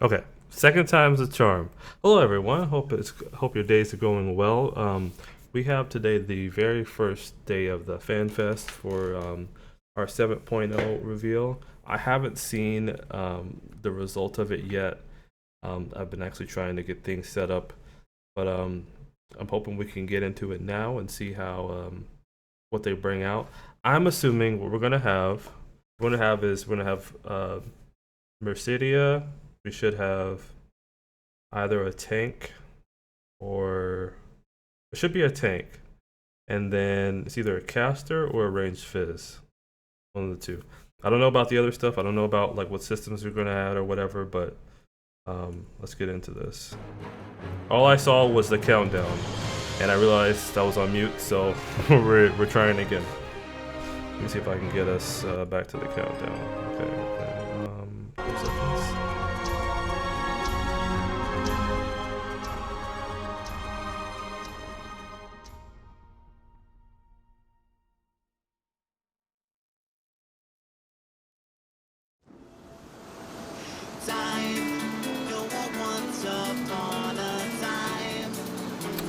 Okay, second time's a charm. Hello, everyone. Hope your days are going well. We have today the very first day of the Fan Fest for our 7.0 reveal. I haven't seen the result of it yet. I've been actually trying to get things set up, but I'm hoping we can get into it now and see how what they bring out. I'm assuming what we're gonna have. Mercedia. We should have either a tank or it should be a tank, and then it's either a caster or a ranged fizz. One of the two. I don't know about the other stuff. I don't know about like what systems we're gonna add or whatever, but let's get into this. All I saw was the countdown, and I realized I was on mute, so we're trying again. Let me see if I can get us back to the countdown. Okay. 4 seconds.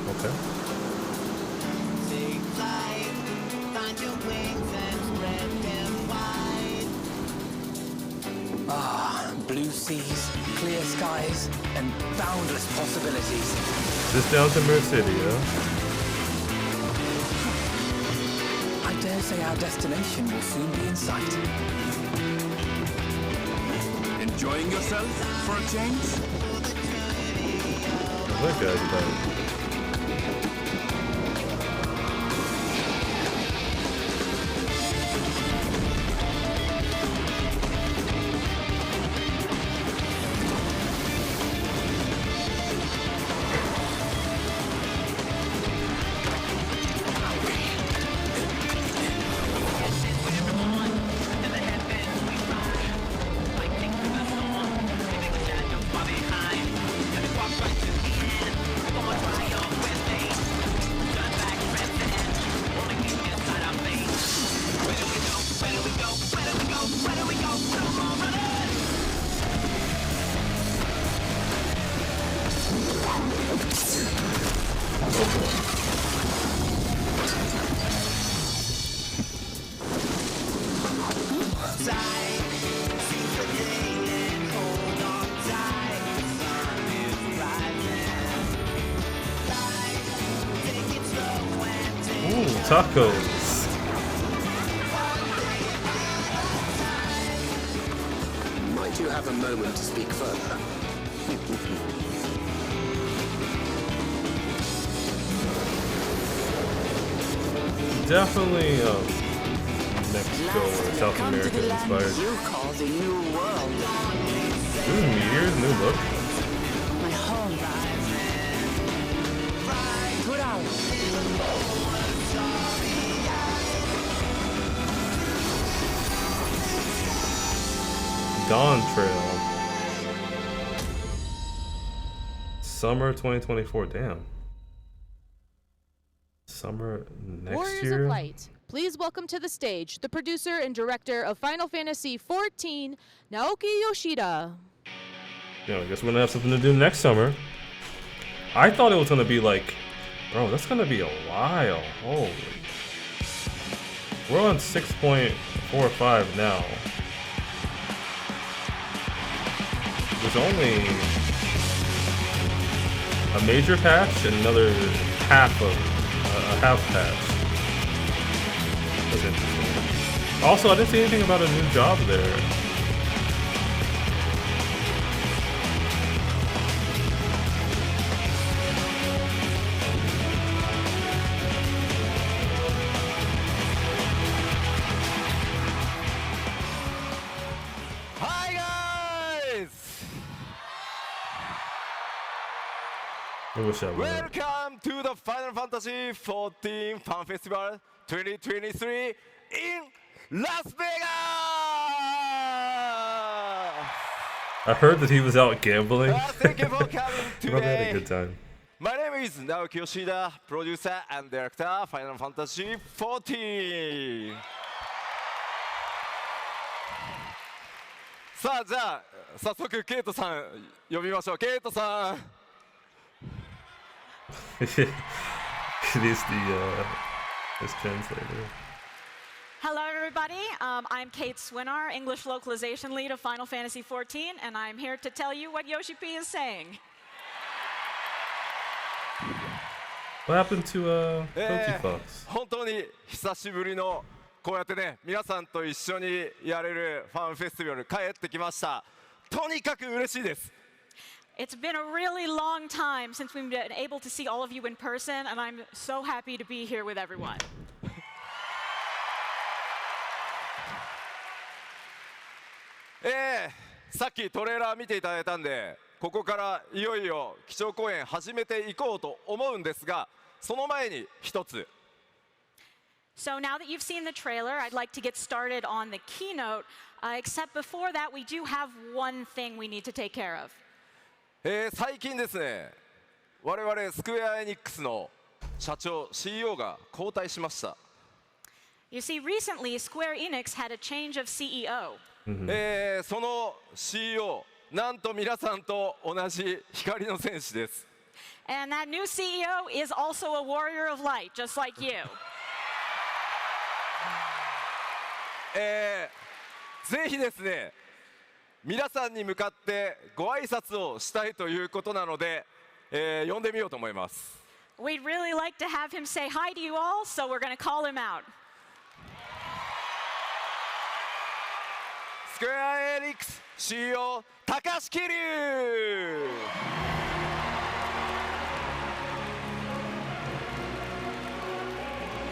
Okay. Blue seas, clear skies, and boundless possibilities. Is this down to Mercedia? I dare say our destination will soon be in sight. Enjoying yourself for a change? That guy's about. Tacos. Might you have a moment to speak further? Definitely Mexico or South America inspired. You call the new world. Ooh, meteors, new look. My home. Put out. Dawntrail. Summer 2024. Damn. Summer next Warriors year. of Light, please welcome to the stage the producer and director of Final Fantasy XIV, Naoki Yoshida. Yeah, I guess we're gonna have something to do next summer. I thought it was gonna be like, bro, that's gonna be a while. Holy. We're on 6.45 now. There's only a major patch and another half patch. That's interesting. Also, I didn't see anything about a new job there. I wish I would. Welcome to the Final Fantasy XIV Fan Festival 2023 in Las Vegas! I heard that he was out gambling. Thank you for coming Probably had a today. good time. My name is Naoki Yoshida, producer and director Final Fantasy XIV. さあじゃあ早速ケイトさん呼びましょう。ケイトさん。It is his translator. Hello, everybody. I'm Kate Swinar, English Localization Lead of Final Fantasy XIV, and I'm here to tell you what Yoshi P is saying. What happened to Ffxiv? 本当に久しぶりのこうやってね、皆さんと一緒にやれるファンフェスティバル帰ってきました。とにかく嬉しいです。It's been a really long time since we've been able to see all of you in person, and I'm so happy to be here with everyone. さっきトレーラー見ていただいたんで、ここからいよいよ基調講演始めていこうと思うんですが、その前に一つ。So now that you've seen the trailer, I'd like to get started on the keynote, except before that, we do have one thing we need to take care of. 最近ですね、我々スクエアエニックスの社長 CEO が交代しました。You see, recently, Square Enix had a change of CEO. その CEO、なんと皆さんと同じ光の戦士です。And that new CEO is also a warrior of light, just like you. ぜひですね、皆さんに向かってご挨拶をしたいということなので、呼んでみようと思います。We'd really like to have him say hi to you all, so we're going to call him out. スクエアエニックス CEO 高橋桐生。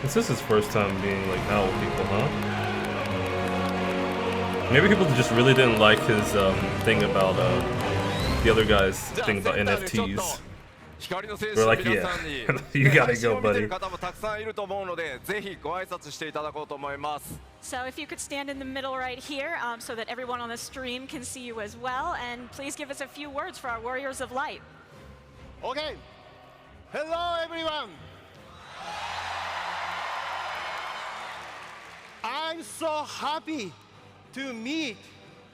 This is his first time being like out with people, huh? Maybe people just really didn't like his thing about the other guy's thing about NFTs. We're like, yeah, you gotta go, buddy. So if you could stand in the middle right here so that everyone on the stream can see you as well, and please give us a few words for our Warriors of Light. Okay. Hello, everyone. I'm so happy to meet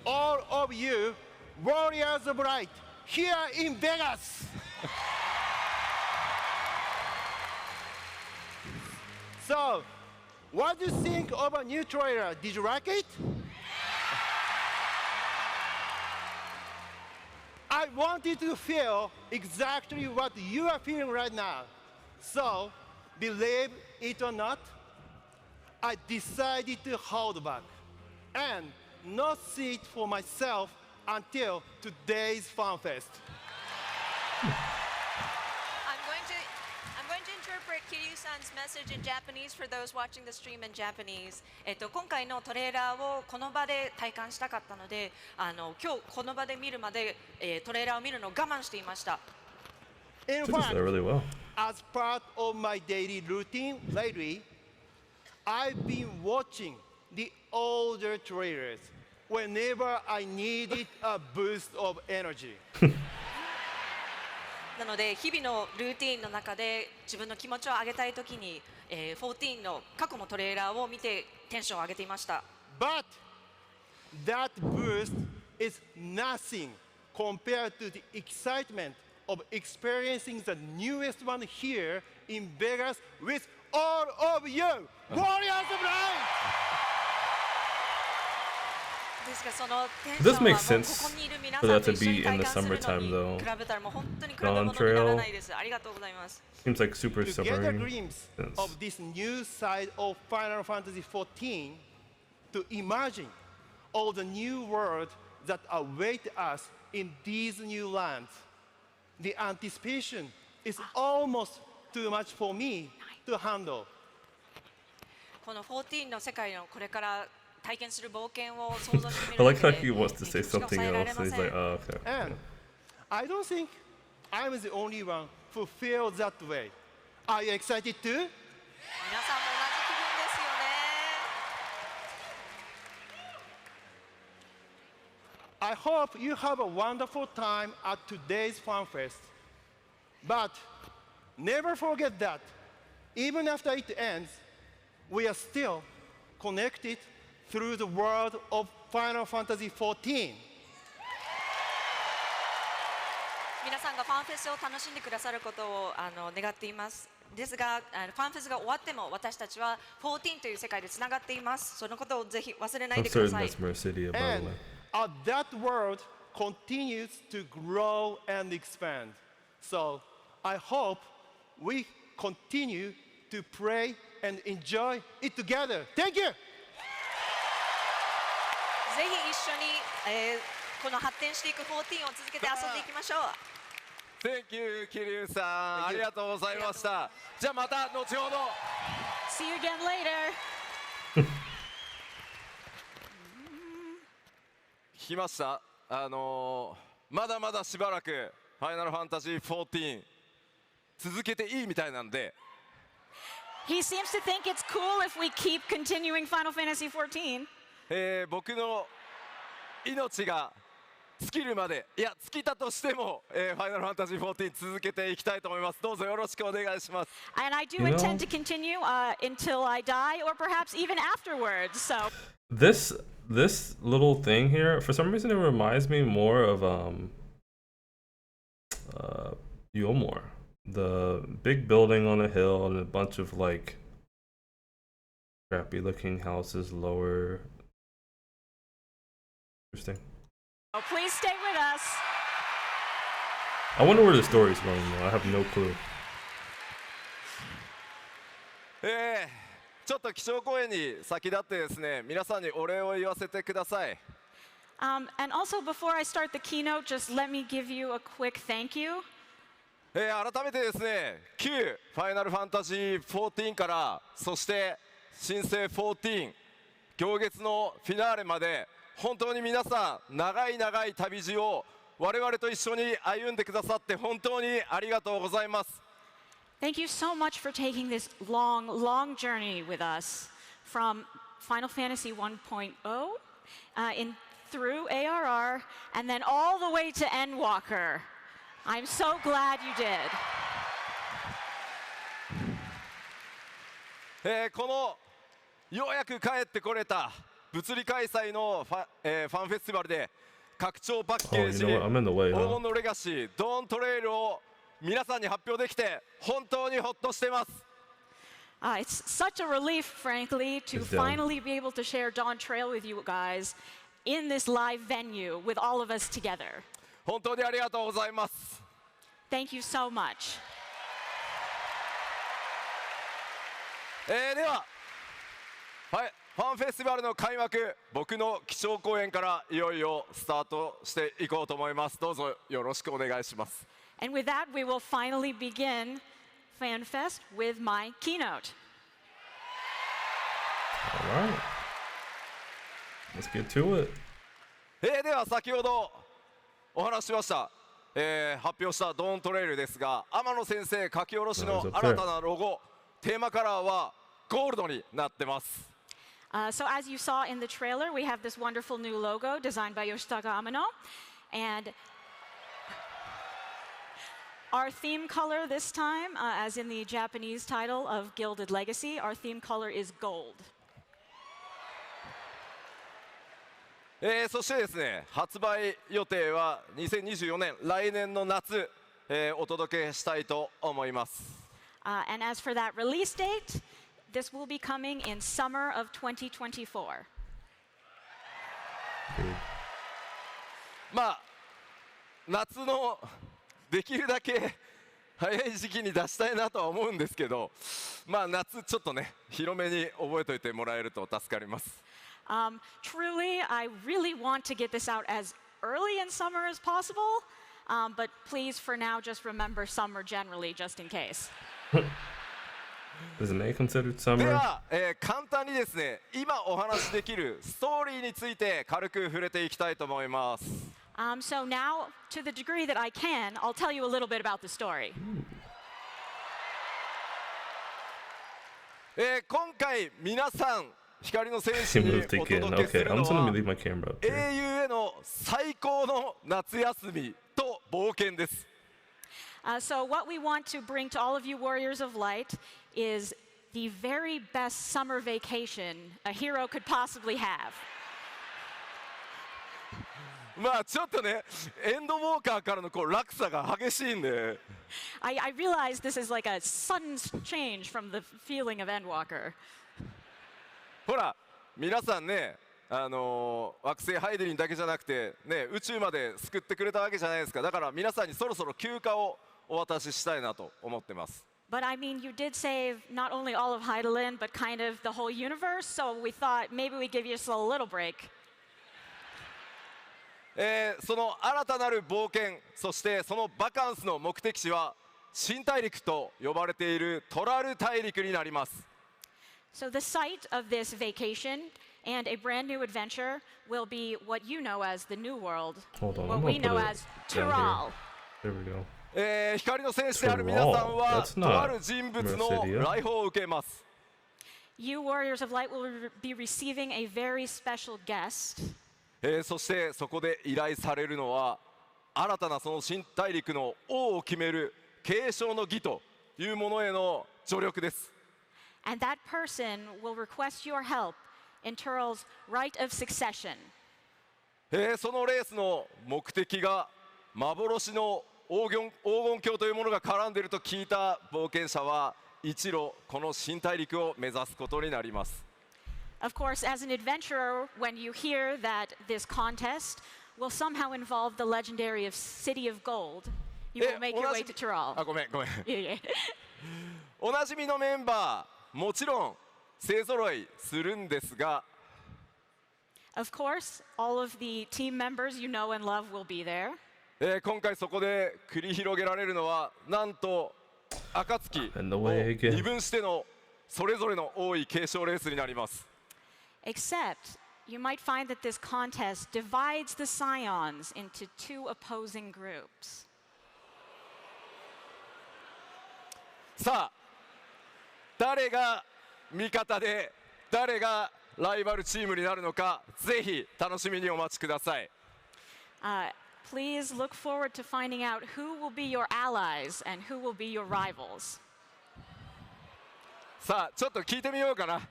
all of you, Warriors of Light, here in Vegas. So, what do you think of a new trailer? Did you like it? I wanted to feel exactly what you are feeling right now. So, believe it or not, I decided to hold back and not see it for myself until today's FanFest. I'm going to interpret Kiryu-san's message in Japanese for those watching the stream in Japanese. 今回のトレーラーをこの場で体感したかったので、今日この場で見るまで、トレーラーを見るのを我慢していました。In Did fact, that really well. as part of my daily routine lately, I've been watching the older trailers whenever I needed a boost of energy. なので日々のルーティンの中で自分の気持ちを上げたいときに、14の過去のトレーラーを見てテンションを上げていました。But that boost is nothing compared to the excitement of experiencing the newest one here in Vegas with all of you, Warriors of Light! ですがそのテン It シ does ョン make はもう sense ここにいる皆 for さん that と to 一緒に be in 体 the 感する summertime のに though. 比べたらもう本当に比べ物にならないです。ありがとうございます。 Seems like super To get a summery. glimpse Yes. of this new side of Final Fantasy XIV, to imagine all the new world that await us in these new lands, the anticipation is almost too much for me to handle. この14の世界のこれから体験する冒険を想像してみ I る like だ how け he で wants to say 気持ちが something 抑えら else. れま He's せ like, ん。 oh, okay. And I don't think I'm the only one who feels that way. Are you excited too? 皆さんも同じ気分ですよね。I hope you have a wonderful time at today's FanFest. But never forget that even after it ends, we are still connected through the world of Final Fantasy XIV. 皆さんがファンフェスを楽しんでくださることを願っています。ですが、ファンフェスが終わっても私たちは14という世界でつながっています。そのことをぜひ忘れない I'm でくだ certain さい。 that's Mercedes, by the And way. that world continues to grow and expand. So I hope we continue to pray and enjoy it together. Thank you! ぜひ一緒に、この発展していく14を続けて遊んでいきましょう。Thank you 桐生さん、ありがとうございました。じゃあまた後ほど。 See you again later. 聞きました。まだまだしばらくファイナルファンタジー14続けていいみたいなんで、 He seems to think it's cool if we keep continuing Final Fantasy XIV. 僕の命が尽きるまで、いや尽きたとしても、ファイナルファンタジー14続けていきたいと思います。どうぞよろしくお願いします。 And I do You know- intend to continue until I die or perhaps even afterwards. So This little thing here, for some reason, it reminds me more of Yomor, the big building on a hill and a bunch of like crappy looking houses lower. Interesting. please stay with us. I wonder where the story's going though. I have no clue. ちょっと基調講演に先立ってですね、皆さんにお礼を言わせてください。 And also, before I start the keynote, just let me give you a quick thank you. 改めてですね、旧ファイナルファンタジー14から、そして新生14、行月のフィナーレまで、本当に皆さん、長い長い旅路を我々と一緒に歩んでくださって本当にありがとうございます。 Thank you so much for taking this long, long journey with us from Final Fantasy 1.0 through ARR and then all the way to Endwalker. I'm so glad you did. このようやく帰ってこれた物理開催のファンフェスティバルで拡張パッケージ、 Oh, you know what? I'm in the way, huh? 黄金のレガシー、ドーントレイルを皆さんに発表できて本当にほっとしてます。 It's such a relief, frankly, to It's done. finally be able to share Dawntrail with you guys in this live venue with all of us together. 本当にありがとうございます。 Thank you so much. では、はい、ファンフェスティバルの開幕、僕の基調講演からいよいよスタートしていこうと思います。どうぞよろしくお願いします。 And with that, we will finally begin FanFest with my keynote. All right. Let's get to it. では先ほどお話ししました、発表したドーントレイルですが、天野先生書き下ろしの新たなロゴ、テーマカラーはゴールドになってます。 So as you saw in the trailer, we have this wonderful new logo designed by Yoshitaka Amano. And our theme color this time, as in the Japanese title of Gilded Legacy, our theme color is gold. そしてですね、発売予定は2024年、来年の夏、お届けしたいと思います。 And as for that release date, this will be coming in summer of 2024. まあ、夏のできるだけ早い時期に出したいなとは思うんですけど、まあ夏ちょっとね、広めに覚えておいてもらえると助かります。 Truly, I really want to get this out as early in summer as possible, but please, for now, just remember summer generally, just in case. Is May considered で summer? は、簡単にですね、今お話しできるストーリーについて軽く触れていきたいと思います。 So now, to the degree that I can, I'll tell you a little bit about the story. 今回皆さん光の戦 She 士に moved お again. 届けす Okay, る I'm の just gonna は leave my camera up here. 英雄への最高の夏休みと冒険です。 So what we want to bring to all of you warriors of light is the very best summer vacation a hero could possibly have. まあちょっとね、エンドウォーカーからのこう落差が激しいんで、I realize this is like a sudden change from the feeling of Endwalker. ほら、皆さんね、惑星ハイデリンだけじゃなくて、ね、宇宙まで救ってくれたわけじゃないですか。だから皆さんにそろそろ休暇をお渡ししたいなと思ってます。But I mean, you did save not only all of Heidelin, but kind of the whole universe, so we thought maybe we'd give you just a little break. その新たなる冒険、そしてそのバカンスの目的地は新大陸と呼ばれているトラル大陸になります。So the site of this vacation and a brand new adventure will be what you know as the New World, Hold on, what I'm we gonna know put as it down Tural. here. There we go. 光の戦士である皆さんは That's と not ある人物の Mercedes. 来訪を受けます。You Warriors of Light will be receiving a very special guest. そしてそこで依頼されるのは新たなその新大陸の王を決める継承の儀というものへの助力です。And that person will request your help in Tural's right of succession. そのレースの目的が幻の黄金鏡というものが絡んでいると聞いた冒険者は一路この新大陸を目指すことになります。Of course, as an adventurer, when you hear that this contest will somehow involve the legendary City of Gold, you will make your way to Tural. あ、ごめん。 Yeah, yeah. おなじみのメンバーもちろん勢ぞろいするんですが、 Of course, all of the team members you know and love will be there. 今回そこで繰り広げられるのはなんと暁を And the way again. 二分してのそれぞれの王位継承レースになります。 Except, you might find that this contest divides the Scions into two opposing groups. さあ、誰が味方で誰がライバルチームになるのか、ぜひ楽しみにお待ちください。Please look forward to finding out who will be your allies and who will be your rivals. さあ、ちょっと聞いてみようかな。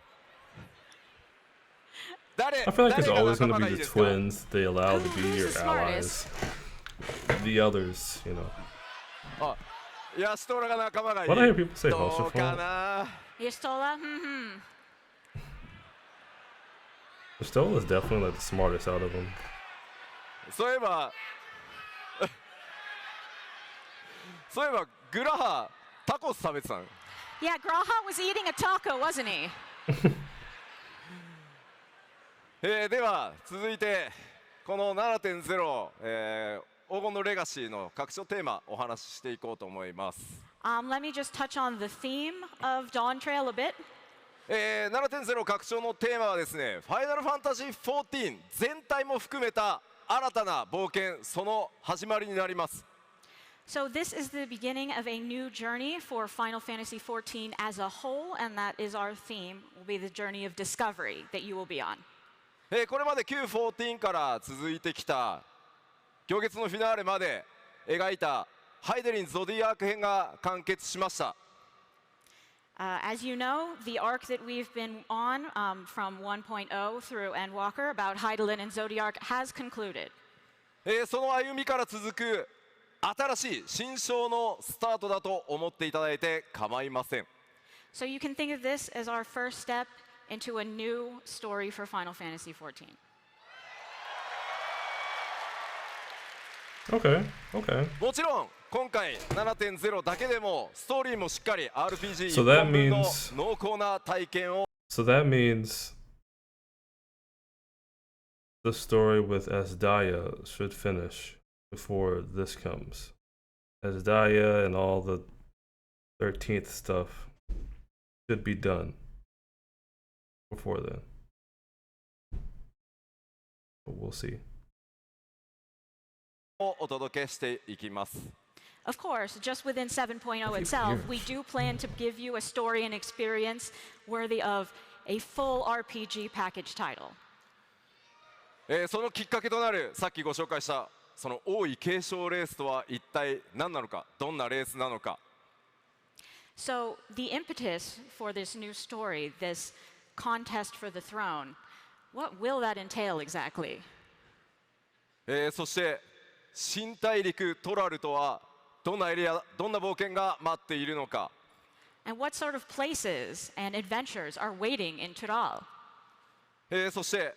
誰 I feel like it's 誰が always 仲 going to 間 be がいい the ですか？ twins they allow to be your Who's the allies. The others, you know. あ、ヤシトラが仲間がいい。 Why do I hear people say どう Ffxiv? かな。 Yestola? Stola is definitely like the smartest out of them. そういえばグラハタコス食べてたの。 Yeah, Graha was eating a taco, wasn't he? では続いてこの 7.0、黄金のレガシーの拡張テーマお話ししていこうと思います。Let me just touch on the theme of Dawntrail a bit. 7.0 拡張のテーマはですね、ファイナルファンタジー14全体も含めた新たな冒険、その始まりになります。 So this is the beginning of a new journey for Final Fantasy XIV as a whole, and that is our theme, will be the journey of discovery that you will be on. これまで Q14 から続いてきた行月のフィナーレまで描いたハイデリン・ゾディアーク編が完結しました。 As you know, the arc that we've been on from 1.0 through Endwalker about Heidelin and Zodiac has concluded. その歩みから続く新しい新章のスタートだと思っていただいて構いません。 So you can think of this as our first step into a new story for Final Fantasy XIV. Okay, okay. もちろん今回 7.0 だけでもストーリーもしっかり RPG 一 So that 本分の means- 濃厚な体験を So that means the story with Asdaya should finish before this comes. Asdaya and all the 13th stuff should be done before then. But we'll see. お届けしていきます。 Of course, just within 7.0 itself, we do plan to give you a story and experience worthy of a full RPG package title. そのきっかけとなるさっきご紹介したその王位継承レースとは一体何なのか、どんなレースなのか。 So the impetus for this new story, this contest for the throne, what will that entail exactly? そして新大陸トラルとはどんなエリア、どんな冒険が待っているのか。And what sort of places and adventures are waiting in Tural? そして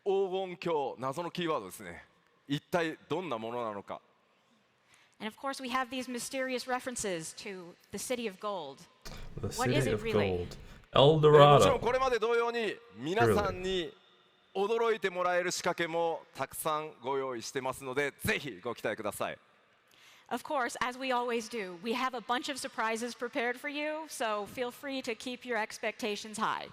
黄金鏡、謎のキーワードですね。一体どんなものなのか。And of course, we have these mysterious references to the city of gold. The What is city it of really? gold. El もちろん Dorado. これまで同様に皆さんに驚いてもらえる仕掛けもたくさんご用意してますので、ぜひご期待ください。Of course, as we always do, we have a bunch of surprises prepared for you, so feel free to keep your expectations high.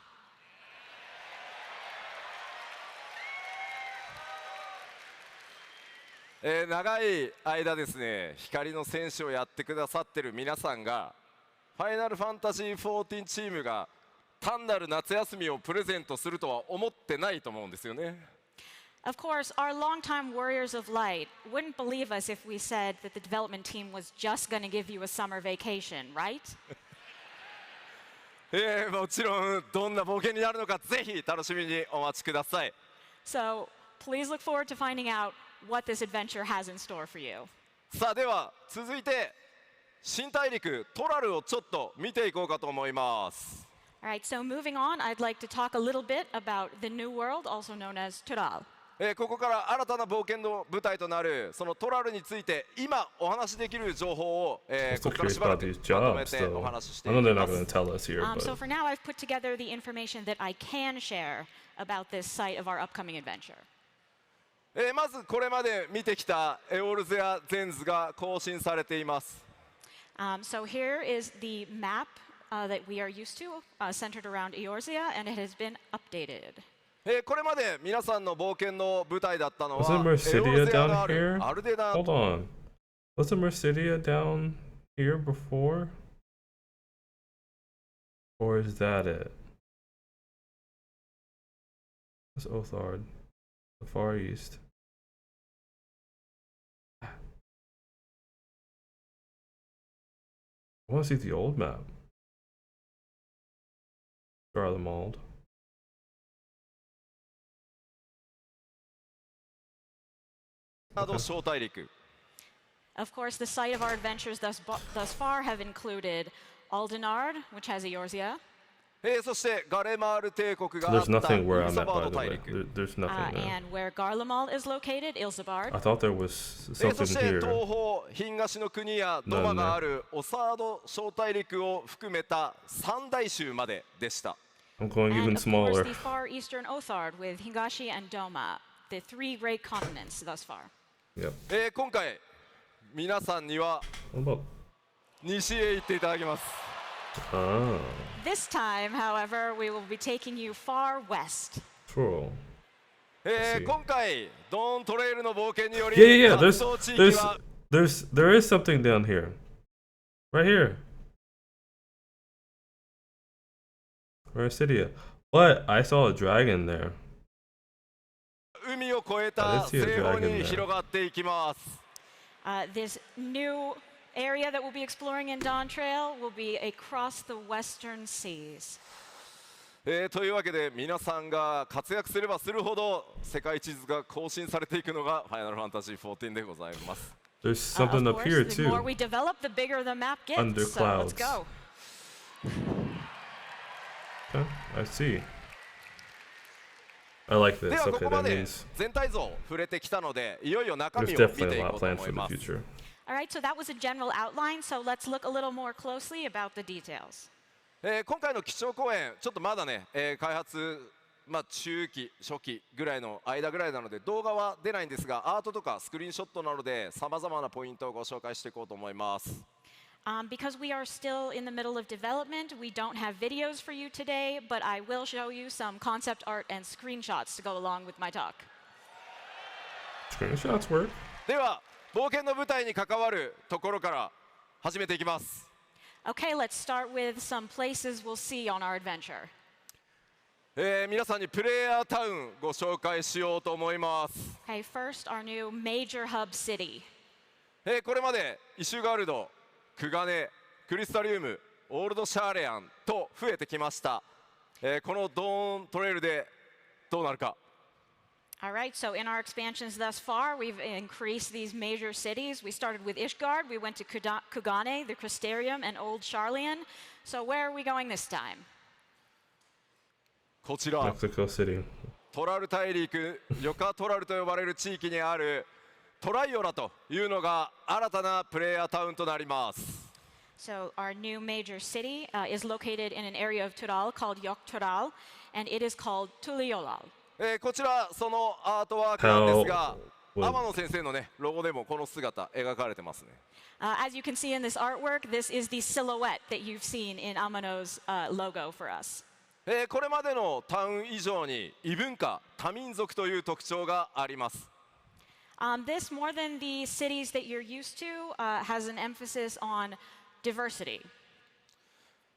長い間ですね、光の戦士をやってくださってる皆さんが、ファイナルファンタジー14チームが単なる夏休みをプレゼントするとは思ってないと思うんですよね。Of course, our longtime warriors of light wouldn't believe us if we said that the development team was just going to give you a summer vacation, right? もちろんどんな冒険になるのか、ぜひ楽しみにお待ちください。So please look forward to finding out what this adventure has in store for you. さあでは続いて新大陸トラルをちょっと見ていこうかと思います。All right, so moving on, I'd like to talk a little bit about the New World, also known as Tural. ここから新たな冒険の舞台となるそのトラルについて今お話しできる情報を、こ Still こから curious しばら about く these まとめ jobs, てお though. 話しして I い know き they're ま not going す。 to tell us here, So but for now, I've put together the information that I can share about this site of our upcoming adventure. まずこれまで見てきたエオルゼアゼンズが更新されています。So here is the map that we are used to, centered around Eorzea, and it has been updated. これまで皆さんの冒険の舞台だったのは wasn't エオル Mercidia ゼア down がある here? アルデダン Hold on. Wasn't Mercidia down here before? Or is that it? That's Othard. The Far East. I want to see the old map. Garlemald. Okay. 小大陸 Of course, the site of our adventures thus far have included Aldenard, which has Eorzea, そしてガレマール帝国 So があ there's った nothing where ウル I'm サ at, バー by ド the 大 way. 陸 There's nothing there. and where Garlemald is located, Ilsabard. I thought there was そ something して here. 東方東の国やドマがあるオサード小大陸を含めた三大州まででした。 I'm going And even of course, smaller. the far eastern Othard with Hingashi and Doma, the three great continents thus far. Yep. 今回皆さんには What about? 西へ行っていただきます。 Ah, This time, however, we will be taking you far west. troll. see. 今回ドーントレイルの冒険により Yeah. 活動地域は There is something down here. Right here. Mercidia. But I saw a dragon there. 海を越え I た did see a 西方 dragon に there. 広がっていきます。 This new area that we'll be exploring in Dawntrail will be across the western seas. というわけで皆さんが活躍すればするほど世界地図が更新されていくのがファイナルファンタジー14でございます。 There's something Of up course, here the more too. we develop, the bigger the map gets. Under So let's clouds. go. Okay, I see. I like で this. はこ Okay, こま that で means 全体像を触れてきたのでいよいよ中 there's 身を見 definitely て a い lot こうと planned 思 for い the ます。 future. All right, so that was a general outline. So let's look a little more closely about the details. 今回の基調講演ちょっとまだね、開発中期初期ぐらいの間ぐらいなので動画は出ないんですがアートとかスクリーンショットなどでさまざまなポイントをご紹介していこうと思います。Because we are still in the middle of development, we don't have videos for you today, but I will show you some concept art and screenshots to go along with my talk. Screenshots work. では冒険の舞台に関わるところから始めていきます。 Okay, let's start with some places we'll see on our adventure. 皆さんにプレイヤータウンご紹介しようと思います。 Okay, first, our new major hub city. これまでイシュガルド、クガネ、クリスタリウム、オールドシャーレアンと増えてきました。このドーントレイルでどうなるか。All right, so in our expansions thus far, we've increased these major cities. We started with Ishgard, we went to Kugane, the Crystarium, and Old Charlian. So where are we going this time? こちら Mexico City. トラル大陸ヨカトラルと呼ばれる地域にあるトライオラというのが新たなプレイヤータウンとなります。 So our new major city is located in an area of Tural called Yok Tural, and it is called Tuliolal. こちらそのアートワークなんですが How- 天野先生のねロゴでもこの姿描かれてますね。 As you can see in this artwork, this is the silhouette that you've seen in Amano's logo for us. これまでのタウン以上に異文化多民族という特徴があります。 This, more than the cities that you're used to, has an emphasis on diversity.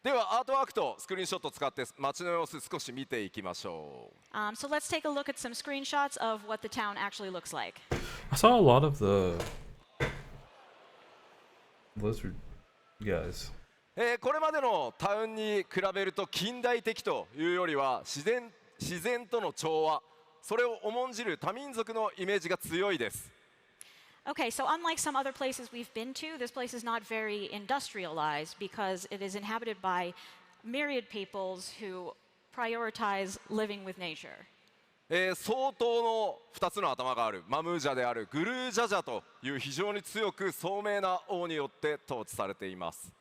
ではアートワークとスクリーンショットを使って街の様子少し見ていきましょう。 So let's take a look at some screenshots of what the town actually looks like. I saw a lot of the lizard guys. これまでのタウンに比べると近代的というよりは自然との調和それを重んじる多民族のイメージが強いです。 Okay, so unlike some other places we've been to, this place is not very industrialized because it is inhabited by myriad peoples who prioritize living with nature. 相当の2つの頭があるマムージャであるグルージャジャという非常に強く聡明な王によって統治されています。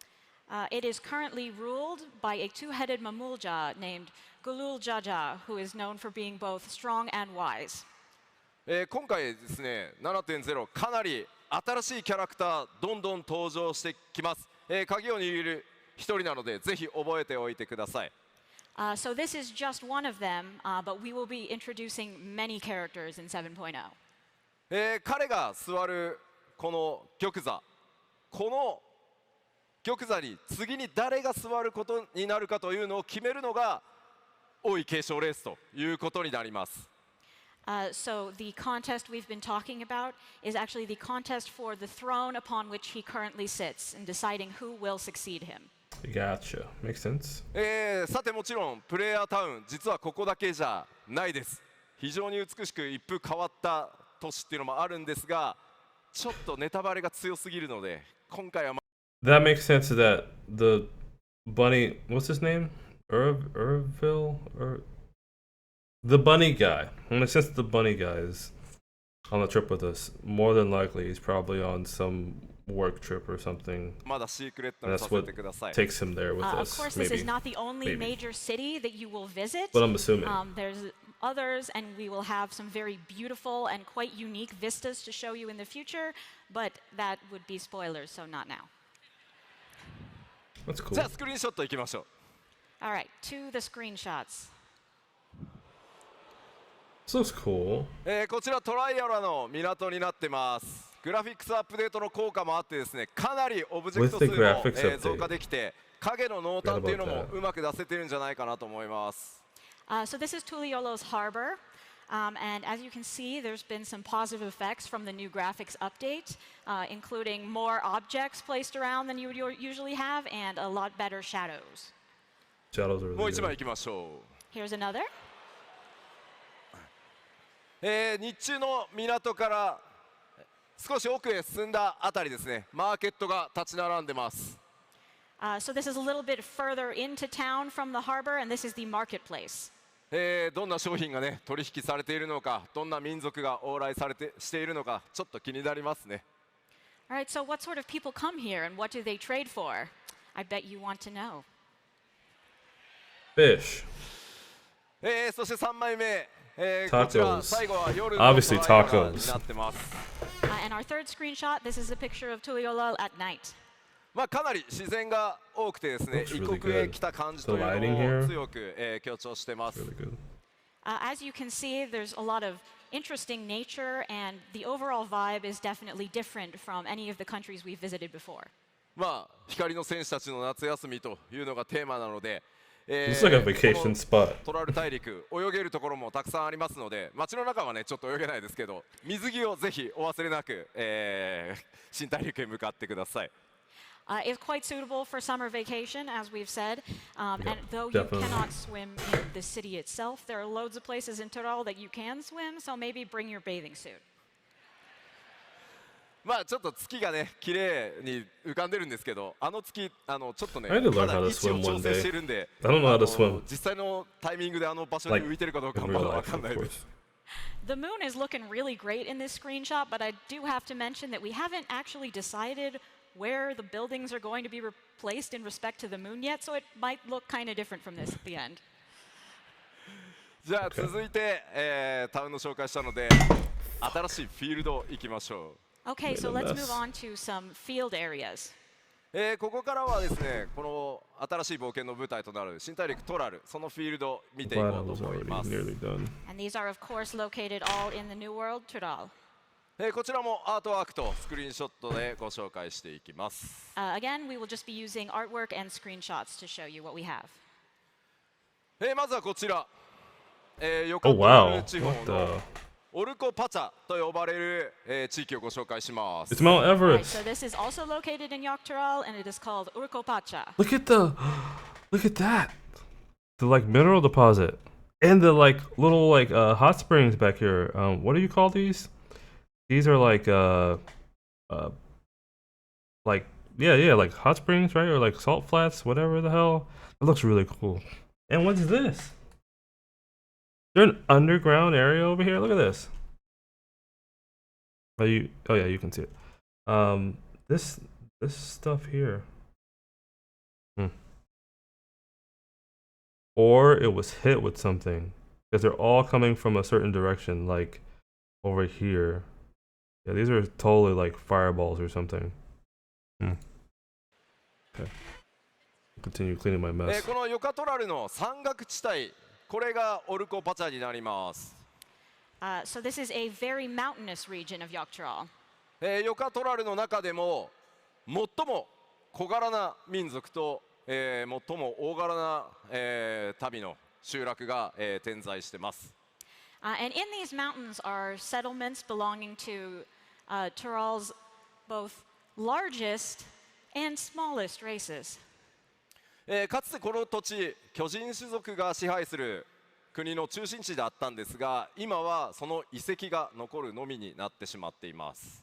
It is currently ruled by a two-headed Mamulja named Gulul Jaja, who is known for being both strong and wise. 今回ですね 7.0 かなり新しいキャラクターどんどん登場してきます。鍵を握る一人なのでぜひ覚えておいてください。 So this is just one of them, but we will be introducing many characters in 7.0. 彼が座るこの玉座この玉座に次に誰が座ることになるかというのを決めるのが王位継承レースということになります。 So the contest we've been talking about is actually the contest for the throne upon which he currently sits and deciding who will succeed him. Gotcha. Makes sense. さてもちろんプレイヤータウン実はここだけじゃないです。非常に美しく一風変わった都市っていうのもあるんですがちょっとネタバレが強すぎるので今回は That makes sense that the bunny, what's his name? Irville? The bunny guy. And since the bunny guy is on the trip with us, more than likely he's probably on some work trip or something. まだシークレットに And さ that's せ what てください。 takes him there with Of us. course, this is Maybe. not the only Maybe. major city that you will visit. But I'm assuming. There's others, and we will have some very beautiful and quite unique vistas to show you in the future, but that would be spoilers, so not now. That's cool. じゃあスクリーンショットいきましょう。 All right, to the screenshots. This looks cool. こちらトライアラの港になってます。グラフィックスアップデートの効果もあってですね、かなりオブジェクト数 With the graphics も update. 増加できて、影の濃淡っていうのもうまく出せてるんじゃないかなと思います。So this is Tuliolo's harbor, and as you can see, there's been some positive effects from the new graphics update, including more objects placed around than you would usually have, and a lot better shadows. Shadows are もう really 一枚 good. いきましょ Here's another. う。日中の港から少し奥へ進んだあたりですね、マーケットが立ち並んでます。So this is a little bit further into town from the harbor, and this is the marketplace. どんな商品がね取引されているのか、どんな民族が往来しているのか、ちょっと気になりますね。All right, so what sort of people come here, and what do they trade for? I bet you want to know. Fish. そして3枚目、こちら Tacos. 最後は夜の Obviously トライアラ tacos. になってます。 And our third screenshot, this is a picture of Tuliolal at night. まあかなり自然が多くてですね、 Looks 異 really 国へ good. 来た感じという The lighting のを here. 強く、強調してます。 Really good. As you can see, there's a lot of interesting nature, and the overall vibe is definitely different from any of the countries we've visited before. まあ光の戦士たちの夏休みというのがテーマなので、It's like a vacation spot. トラル大陸泳げるところもたくさんありますので、街の中はねちょっと泳げないですけど、水着をぜひお忘れなく、新大陸へ向かってください。It's quite suitable for summer vacation, as we've said. And though definitely. you cannot swim in the city itself, there are loads of places in Tyrol that you can swim, so maybe bring your bathing suit. まあちょっと月がね綺麗に浮かんでるんですけど、あの月ちょっとね I need to learn まだ how to 位置を swim 調 one 整 day. してるんで、 I don't know how to swim. 実際のタイミングであの場所に Like 浮いてるかどうか in はま real だわ life, かん of ないです course. The moon is looking really great in this screenshot, but I do have to mention that we haven't actually decided where the buildings are going to be replaced in respect to the moon yet, so it might look kind of different from this at the end. じゃあ続いて、タウンの紹介したので新しいフィールド行きましょ Okay, so Made a let's mess. move on to some field areas. う、ここからはですねこの新しい冒険の舞台となる新大陸トラルそのフィールド見ていこ Glad I うと was 思い already ます、 nearly done. And these are, of course, located all in the New World, Tyrol. こちらもアートワークとスクリーンショットでご紹介していきます、Again, we will just be using artwork and screenshots to show you what we have. まずはこちら、ヨ Oh カトラル wow! 地方 What の the? オルコパチャと呼ばれる、地域をご紹介します It's Mount Right, Everest. so this is also located in Yok Tyrol, and it is called Urkopacha. Look at that. The like mineral deposit and the like little like hot springs back here. What do you call these? These are like like like hot springs, right? Or like salt flats, whatever the hell. It looks really cool. And what's this? Is there an underground area over here? Look at this. Oh yeah, you can see it. This stuff here. Or it was hit with something because they're all coming from a certain direction, like over here. Yeah, these are totally like fireballs or something. Okay. Continue cleaning my mess. このヨカトラルの山岳地帯これがオルコパチャになります、So this is a very mountainous region of Yok Tyrol. ヨカトラルの中でも最も小柄な民族と、最も大柄な、民の集落が、点在してます。And in these mountains are settlements belonging to Tyrol's both largest and smallest races. かつてこの土地、巨人種族が支配する国の中心地であったんですが、今はその遺跡が残るのみになってしまっています。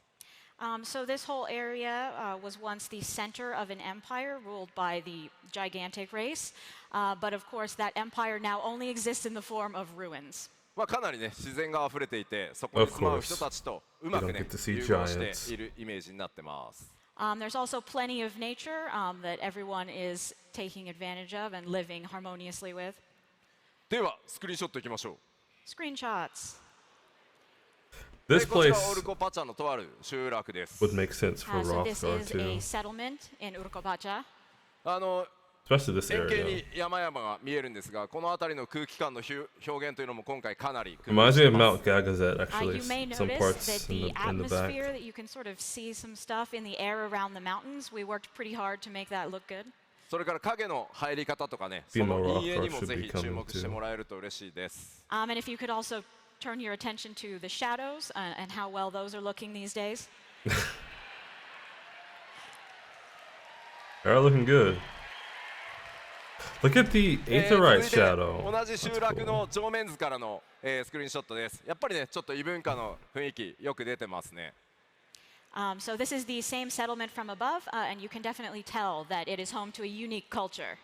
So this whole area was once the center of an empire ruled by the gigantic race, but of course that empire now only exists in the form of ruins. かなりね自然があふれていて、そこに住まう人たちとうまくね You don't get to see 融合しているイメージになってます。There's also plenty of nature that everyone is taking advantage of and living harmoniously with. ではスクリーンショットいきましょう。 Screenshots. This こちら place オルコパチャのとある集落です。 would make sense for So this Rockstar is a too, settlement in Urkopacha. especially this 円形 area. に山々が見えるんですが、この辺りの空気感の表現というのも今回かなり工夫 Reminds し me て of ま Mount す。 Gagazet, actually. You may Some notice parts that in the the back. atmosphere, that you can sort of see some stuff in the air around the mountains. We worked pretty hard to make that look good. それから影の入り方とかね、そ Female の rock 陰影にも should ぜ be ひ coming 注目して too. もらえると嬉しいです。And if you could also turn your attention to the shadows and how well those are looking these days. They're looking good. Look at the 続 Aetherite いて shadow. 同じ集 That's 落 cool. の正面図からの、スクリーンショットです。やっぱりね、ちょっと異文化の雰囲気よく出てますね。So this is the same settlement from above, and you can definitely tell that it is home to a unique culture.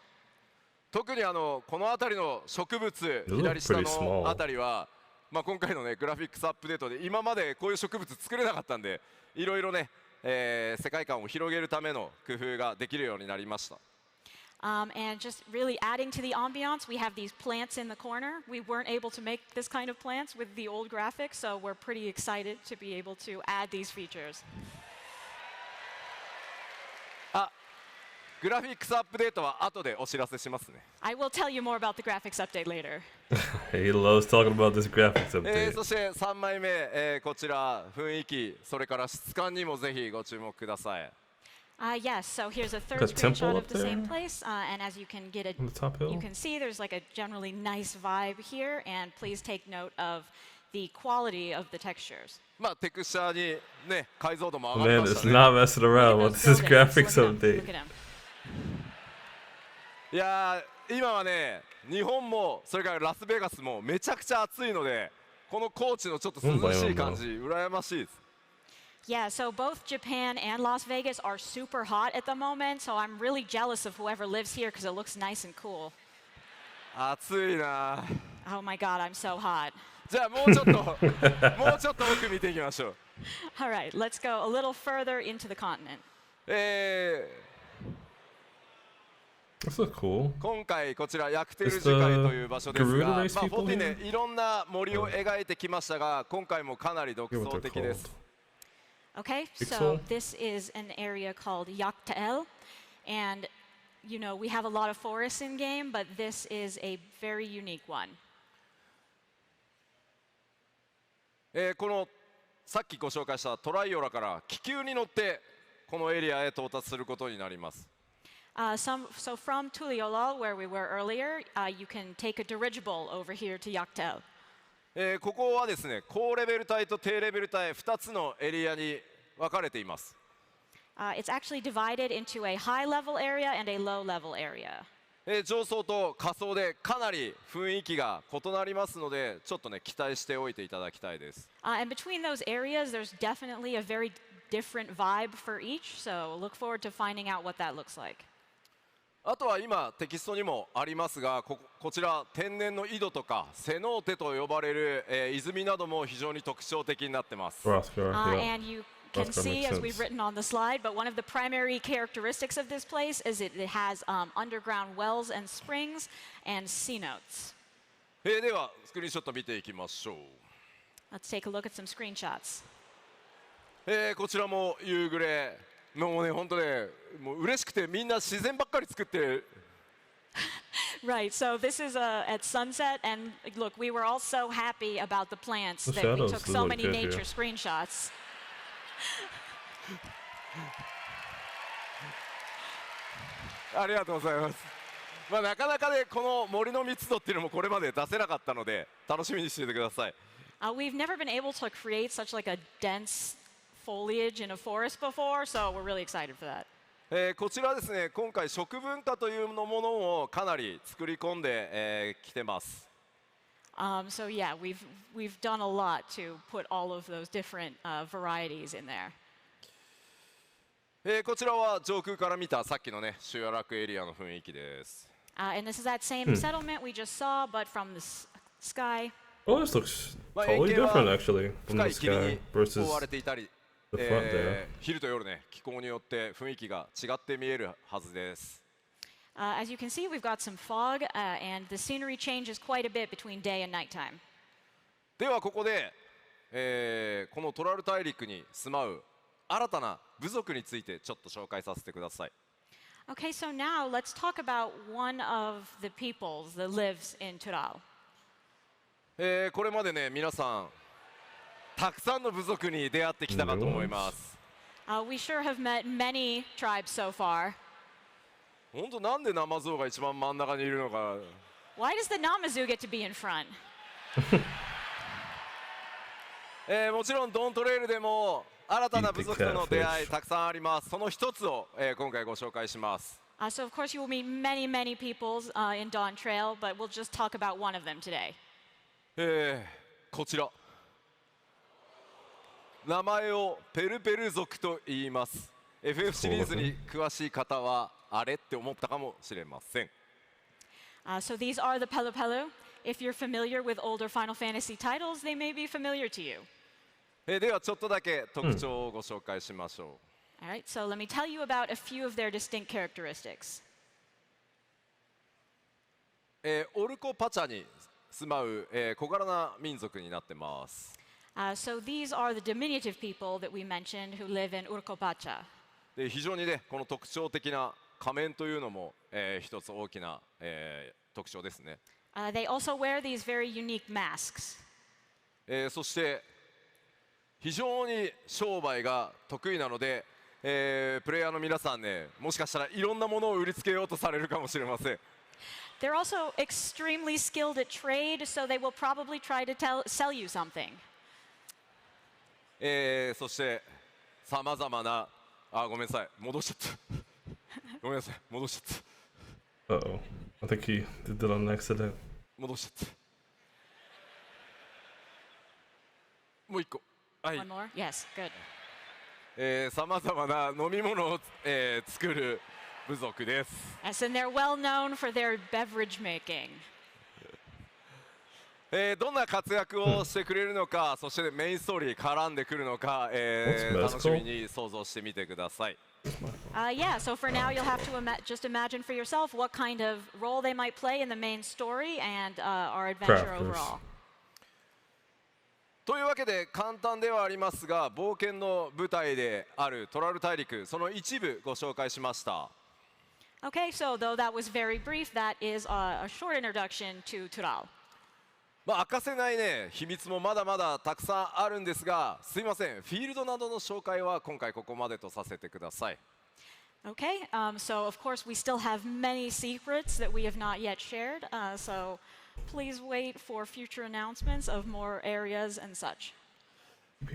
特にこの辺りの植物 look 左下 pretty の small. 辺りは、今回のねグラフィックスアップデートで今までこういう植物作れなかったんで、いろいろね、世界観を広げるための工夫ができるようになりました。And just really adding to the ambiance, we have these plants in the corner. We weren't able to make this kind of plants with the old graphics, so we're pretty excited to be able to add these features. グラフィックスアップデートは後でお知らせしますね。I will tell you more about the graphics update later. He loves talking about this graphics update. そして3枚目、こちら雰囲気、それから質感にもぜひご注目ください。Yes, so here's a third Got a temple screenshot up of the same there? place, and as you can get it, On the top hill? you can see there's like a generally nice vibe here, and please take note of the quality of the textures. まあテクスチャーにね解像度も上がり Man, まし it's たね。 not messing around with this graphics Look at him. update. Look at him. いやー今はね日本もそれからラスベガスもめちゃくちゃ暑いのでこの高知のちょっと涼しい感じ羨ましいです。 Yeah, so both Japan and Las Vegas are super hot at the moment, so I'm really jealous of whoever lives here because it looks nice and cool. 暑いな。 Oh my god, I'm so hot. じゃあもうちょっともうちょっと奥見ていきましょう。 All right, let's go a little further into the continent. This looks cool. 今回こちらヤクテル樹海という場所ですが、まあ Garuda race people 14ねいろんな森を描いてきましたが、今回もかなり独 I forget 創 what they're 的です called.。 Okay, Pixel? so this is an area called Yaktael, and you know we have a lot of forests in game, but this is a very unique one. このさっきご紹介したトライオラから気球に乗ってこのエリアへ到達することになります。 So from Tuliolol, where we were earlier, you can take a dirigible over here to Yaktael. ここはですね高レベル帯と低レベル帯2つのエリアに分かれています。 It's actually divided into a high-level area and a low-level area. 上層と下層でかなり雰囲気が異なりますのでちょっとね期待しておいていただきたいです。 And between those areas, there's definitely a very different vibe for each, so look forward to finding out what that looks like. あとは今テキストにもありますがこちら天然の井戸とかセノーテと呼ばれる、泉なども非常に特徴的になってます。 Roscoe, yeah. And you can Roscoe see, makes as we've sense. written on the slide, but one of the primary characteristics of this place is it has underground wells and springs and cenotes. ではスクリーンショット見ていきましょう。 Let's take a look at some screenshots. こちらも夕暮れもうね本当ねもう嬉しくてみんな自然ばっかり作ってる。 Right, so this is at sunset, and look, we were all so happy about the plants The that we shadows took look so many good here. nature screenshots. ありがとうございます。まあなかなかねこの森の密度っていうのもこれまで出せなかったので楽しみにしていてください。 We've never been able to create such like a dense foliage in a forest before, so we're really excited for that. こちらですね今回食文化というものをかなり作り込んできてます。 So yeah, we've done a lot to put all of those different varieties in there. こちらは上空から見たさっきのね集落エリアの雰囲気です。 And this is that same settlement we just saw, but from the sky. Oh, this looks まあ totally 円形 different は actually 深 from い the 霧 sky に versus 覆われていたり、 the front there. 昼と夜ね気候によって雰囲気が違って見えるはずです。 As you can see, we've got some fog, and the scenery changes quite a bit between day and nighttime. ではここで、このトラル大陸に住まう新たな部族についてちょっと紹介させてください。 Okay, so now let's talk about one of the peoples that lives in Tural. これまでね皆さんたくさんの部族に出会ってきたかと思います。 We sure have met many tribes so far. 本当なんでナマゾウが一番真ん中にいるのか。 Why does the Namazu get to be in front? もちろんドントレイルでも新たな部族との出会いたくさんあります。その一つを、今回ご紹介します。 So of course you will meet many, many peoples in Dawntrail, but we'll just talk about one of them today. こちら名前をペルペル族と言います。 FF シリーズに詳しい方はあれって思ったかもしれません。 So these are the Pelu Pelu. If you're familiar with older Final Fantasy titles, they may be familiar to you. ではちょっとだけ特徴をご紹介しましょう。 All right, so let me tell you about a few of their distinct characteristics. オルコパチャに住まう、小柄な民族になってます。 So these are the diminutive people that we mentioned who live in Urkopacha. で非常にねこの特徴的な仮面というのも、一つ大きな、特徴ですね。They also wear these very unique masks. そして非常に商売が得意なので、プレイヤーの皆さんねもしかしたらいろんなものを売りつけようとされるかもしれません。They're also extremely skilled at trade, so they will probably try to sell you something. そしてさまざまなごめんなさい戻しちゃったごめんなさい戻しちゃった Uh-oh. I think he did that on accident. 戻しちゃったもう一個はい One more? Yes, good. さまざまな飲み物を、作る部族です Yes, and they're well known for their beverage making. どんな活躍をしてくれるのか、そしてメインストーリー絡んでくるのか、 What's 楽しみに想像してみてください。Yeah, so for now you'll have to just imagine for yourself what kind of role they might play in the main story and our adventure Crafters. overall. というわけで簡単ではありますが、冒険の舞台であるトラル大陸、その一部ご紹介しました。Okay, so though that was very brief, that is a short introduction to Tural. 明かせないね秘密もまだまだたくさんあるんですが、すいません、フィールドなどの紹介は今回ここまでとさせてください。Okay, so of course we still have many secrets that we have not yet shared, so please wait for future announcements of more areas and such.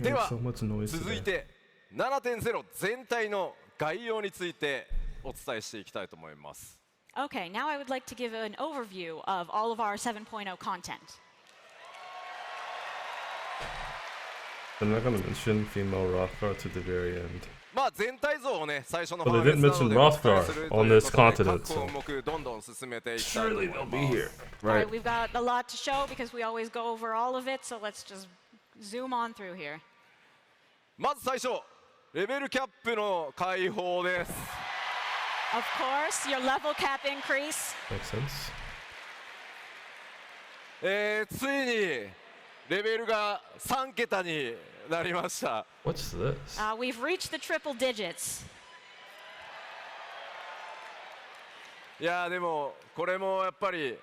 では So much noise 続い today. て 7.0 全体の概要についてお伝えしていきたいと思います。 Okay, now I would like to give an overview of all of our 7.0 content. I'm not gonna mention female Rothgar to the very end. 全体像をね最初の But ファ they ーメ didn't スなの mention でお伝え Rothgar すると on いう this ことで continent, 各 so 項目どんどん進めていきたいと思い surely ます。 they'll be here, All right? right, we've got a lot to show because we always go over all of it, so let's just zoom on through here. まず最初レベルキャップの解放です。 Of course, your level cap increase. Makes sense. ついにレベルが3桁になりました。 What's this? We've reached the triple digits. いやでもこれもやっぱり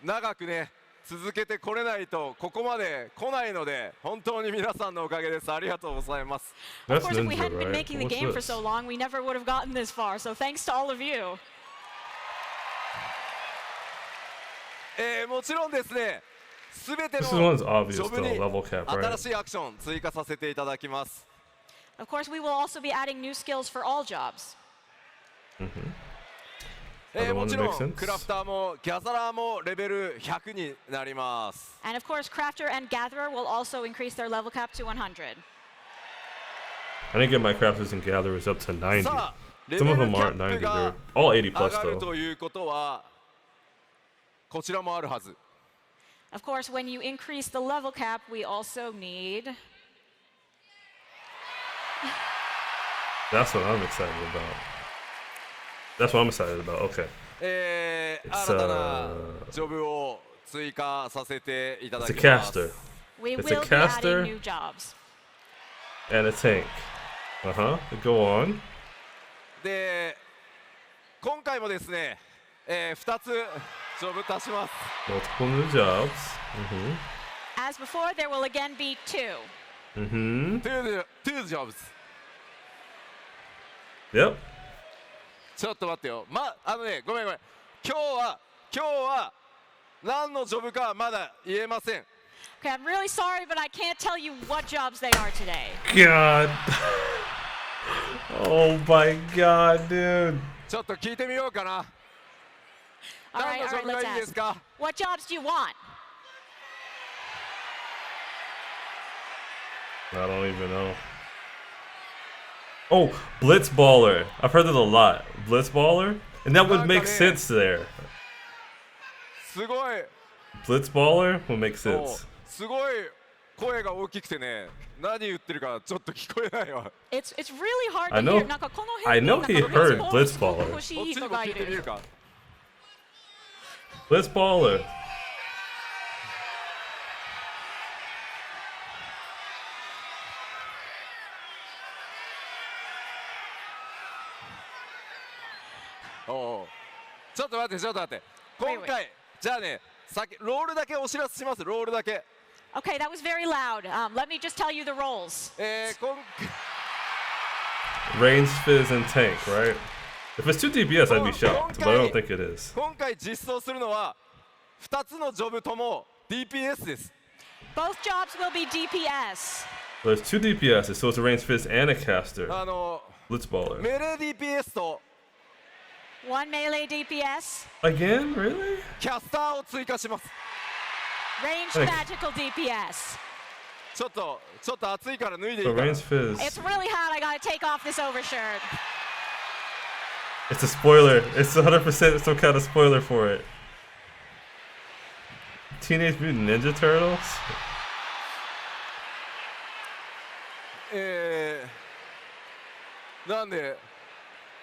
長くね続けてこれないとここまで来ないので本当に皆さんのおかげです。ありがとうございます。 Of That's course, if we Ninja, hadn't been right? making the What's game for this? so long, we never would have gotten this far, so thanks to all of you. もちろんですねすべて This の one's obvious ジョブ though, に level cap, 新 right? しいアクション追加させていただきます。 Of course, we will also be adding new skills for all jobs. Other も one ち that ろ makes ん sense? クラフターもギャザラーもレベル100になります。 And of course, Crafter and Gatherer will also increase their level cap to 100. I didn't get my crafters and gatherers up to 90. さあレベ Some ル of キ them ャ aren't ップ 90. が They're all 80 上 plus がる though. ということはこちらもあるはず。 Of course, when you increase the level cap, we also need. That's what I'm excited about. That's what I'm excited about. Okay. 新たなジョブを追加させていただ It's き a ます。 caster We It's a will be adding caster. new jobs. and a tank. Go on. で今回もですね、2つジョブ足します。 Multiple new jobs. As before, there will again be 2. Two jobs。 Yep. ちょっと待ってよ。ごめん。今日は何のジョブかまだ言えません。 Okay, I'm really sorry, but I can't tell you what jobs they are today. God. Oh my God, dude. ちょっと聞いてみようかな。 All 何 right, のジ all ョ right, ブが let's いいです ask. か？ What jobs do you want? I don't even know. Oh, Blitzballer. I've heard that a lot. Blitzballer? And that would make sense there. すごい。 Blitzballer would make お sense. すごい声が大きくてね、何言ってるかちょっと聞こえないわ。 It's really hard to I know- hear. なんかこの I 辺 know に he なんか heard こう Blitzballer. 欲しこっちにい人がいも聞いてみるる。か。 Blitzballer. おうちょっと待って今回じゃあねロールだけお知らせします。ロールだけ Okay, that was very loud. Let me just tell you the roles. 今 Range, Fizz, and Tank, right? If it's 2 DPS, I'd be shocked, but I don't think it is. 今回実装するのは2つのジョブとも DPS です。 Both jobs will be DPS. There's 2 DPS, so it's a ranged fist and a caster. あの Blitzballer. メレー DPS と One melee DPS. Again? Really? キャスターを追加します。 Ranged magical DPS. ちょっと暑いから脱いでい So いかな。 ranged fist. It's really hot. I gotta take off this overshirt. It's a spoiler. It's 100% some kind of spoiler for it. Teenage Mutant Ninja Turtles? なんで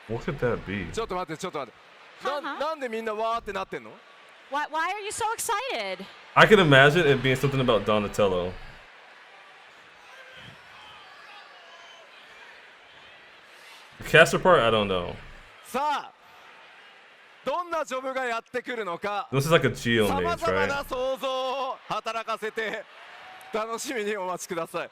What could that be? ちょっと待って。はなんでみんなわーってなってんの？ Why are you so excited? I can imagine it being something about Donatello. The caster part, I don't know. さあ、どんなジョブがやってくるのか、 This is like a Geo さ mage, まざま right? な想像を働かせて楽しみにお待ちください。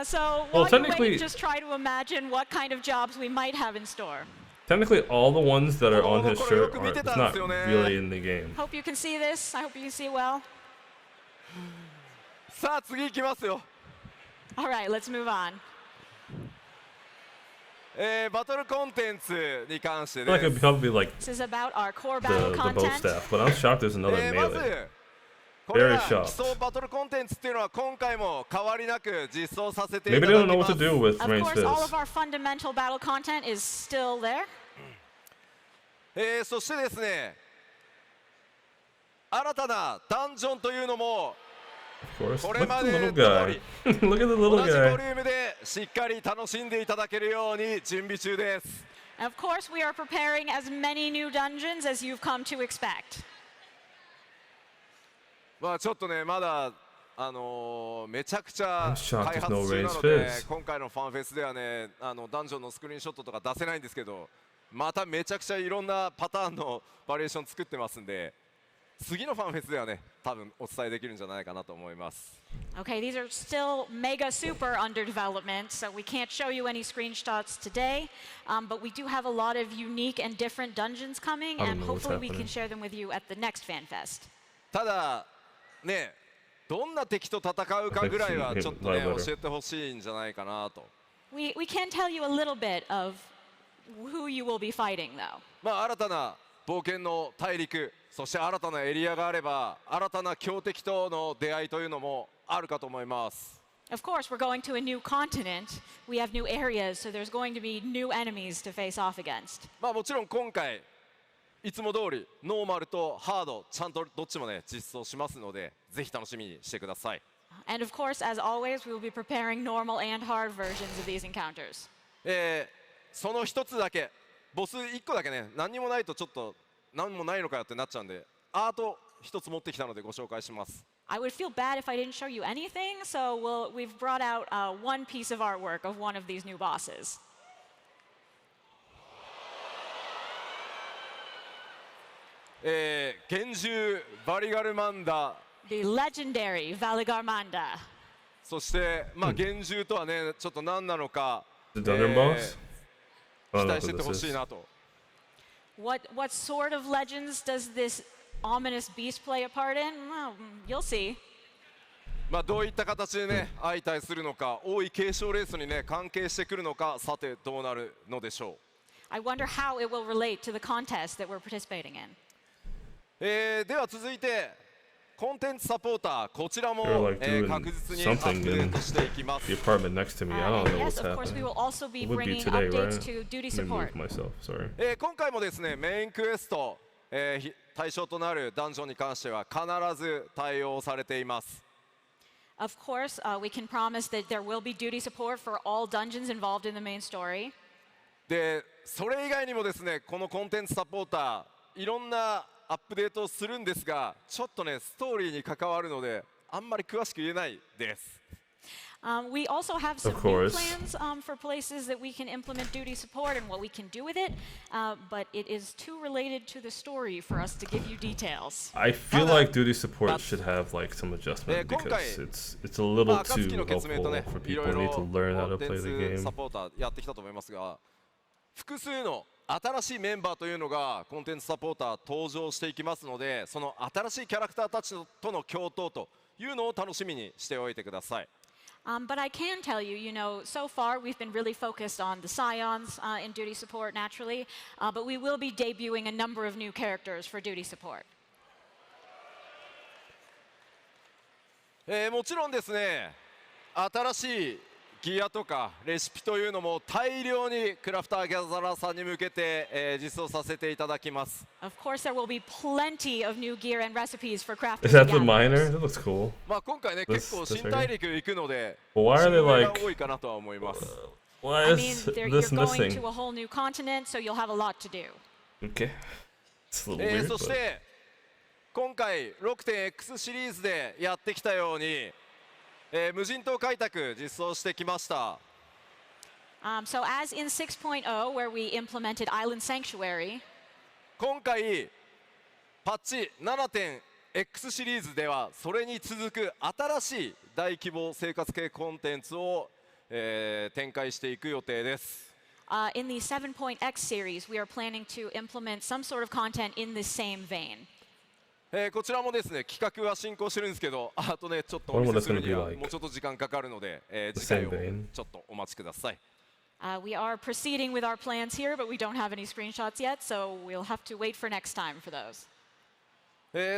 So Well, while you technically- wait, just try to imagine what kind of jobs we might have in store. Technically, all the ones that are on his shirt Oh, are it's not really in the game. Hope you can see this. I hope you can see well. さあ次行きますよ。 All right, let's move on. バトルコンテンツに関して I feel like で it'd す。 probably be like This is about our core the battle bow content. staff, but I'm shocked there's another まず melee. これ Very ら shocked. 基礎バトルコンテンツっていうのは今回も変わりなく実装させてい Maybe た they だ don't き know ま what to す。 do with Of ranged course, all fist. of our fundamental battle content is still there. そしてですね、新たなダンジョンというのも Of course. こ Look れ at ま the で little 通 guy. り Look at the 同 little じボ guy. リュームでしっかり楽しんでいただけるように準備中です。 Of course, we are preparing as many new dungeons as you've come to expect. まあちょっとねまだめちゃくちゃ I'm shocked 開 there's 発 no 中な ranged ので fist. 今回のファンフェスではねダンジョンのスクリーンショットとか出せないんですけど、まためちゃくちゃいろんなパターンのバリエーション作ってますんで、次のファンフェスではね多分お伝えできるんじゃないかなと思います。 Okay, these are still mega super under development, so we can't show you any screenshots today. But we do have a lot of unique and different dungeons coming, I don't and know what's hopefully we happening. can share them with you at the next FanFest. ただねどんな敵と戦うかぐらいはちょっとね教えてほしいんじゃないかなと。 We can tell you a little bit of who you will be fighting, though. まあ新たな冒険の大陸、そして新たなエリアがあれば新たな強敵との出会いというのもあるかと思います。 Of course, we're going to a new continent. We have new areas, so there's going to be new enemies to face off against. まあもちろん今回いつも通りノーマルとハードちゃんとどっちもね実装しますのでぜひ楽しみにしてください。 And of course, as always, we will be preparing normal and hard versions of these encounters. その一つだけボス1個だけね何にもないとちょっと何もないのかよってなっちゃうんでアート一つ持ってきたのでご紹介します。 I would feel bad if I didn't show you anything, so we've brought out one piece of artwork of one of these new bosses. 幻獣バリガルマンダ The legendary Valigarmanda. そしてまあ幻獣とはねちょっと何なのか The Dungeon Boss? I 期 don't know 待して who てほ this しい is. なと。 What sort of legends does this ominous beast play a part in? Well, you'll see. まあどういった形でね相対するのか王位継承レースにね関係してくるのかさてどうなるのでしょ I wonder how it will relate to the contest that we're participating in. う。では続いてコンテンツサポーターこちらも They're like doing 確実にアップデートしていきます The。apartment next to me. I don't And know yes, what's of course, we happening. will also be It would be bringing today, updates right? to duty Let me support. move myself. Sorry. 今回もですねメインクエスト、対象となるダンジョンに関しては必ず対応されています。 Of course, we can promise that there will be duty support for all dungeons involved in the main story. でそれ以外にもですねこのコンテンツサポーターいろんなアップデートをするんですがちょっとねストーリーに関わるのであんまり詳しく言えないです。 We also have some Of new course. plans for places that we can implement duty support and what we can do with it, but it is too related to the story for us to give you details. I feel like duty support should have like some adjustment because it's a little まあ too 暁の決明と helpful ね for いろ people い who ろ need to learn how コ to ンテン play the ツ game. サポーターやってきたと思いますが複数の新しいメンバーというのがコンテンツサポーター登場していきますので、その新しいキャラクターたちとの共闘というのを楽しみにしておいてください。But I can tell you, so far we've been really focused on the Scions in duty support naturally, but we will be debuting a number of new characters for duty support. もちろんですね、新しいギアとかレシピというのも大量にクラフターギャザラーさんに向けて、実装させていただきます。Of course, there will be plenty of new gear and recipes for crafters. Is that the miner? That looks cool. まあ今回ね、結構新大陸行くので、 Why are 新 they が like? 多いかなとは思います。Why I is mean, you're this going missing? to a whole new continent, so you'll have a lot to do. Okay. It's a little weird. そし But... て今回 6.X シリーズでやってきたように、無人島開拓実装してきました。So as in 6.0, where we implemented Island Sanctuary, 今回パッチ 7.X シリーズではそれに続く新しい大規模生活系コンテンツを、展開していく予定です。in the 7.x series, we are planning to implement some sort of content in the same vein. こちらもですね、企画は進行してるんですけど、あとね、ちょっとお見せするにはもうちょっと時間かかるので、次回をちょっとお待ちください。We are proceeding with our plans here, but we don't have any screenshots yet, so we'll have to wait for next time for those.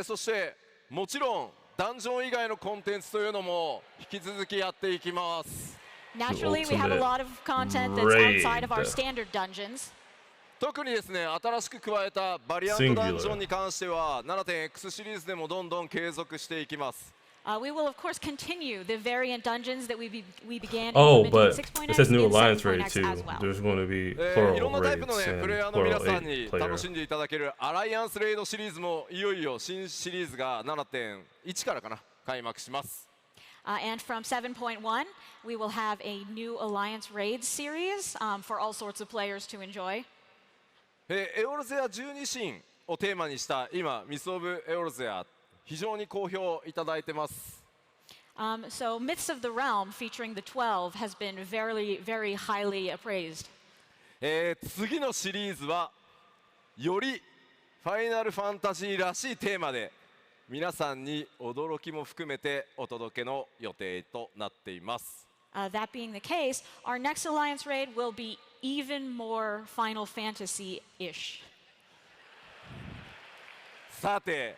そしてもちろんダンジョン以外のコンテンツというのも引き続きやっていきます。Naturally, we have a lot of content that's outside of our standard dungeons. 特にですね、新しく加えたバリアントダンジョンに関しては 7.X シリーズでもどんどん継続していきます。We will, of course, continue the variant dungeons that we began Oh, implementing but in 6.x it says new in alliance raid7.x too. as well. There's going to be い plural ろんなタイプの raids ね、プレイヤー and の皆 plural さん 8に player. 楽しんでいただけるアライアンスレイドシリーズもいよいよ新シリーズが 7.1 からかな、開幕します。And from 7.1, we will have a new alliance raids series for all sorts of players to enjoy. エオルゼア12神をテーマにした今ミス・オブ・エオルゼア非常に好評いただいてます。So Myths of the Realm featuring the 12 has been very, very highly appraised. 次のシリーズはよりファイナルファンタジーらしいテーマで皆さんに驚きも含めてお届けの予定となっています。That being the case, our next alliance raid will be even more Final Fantasy-ish. さて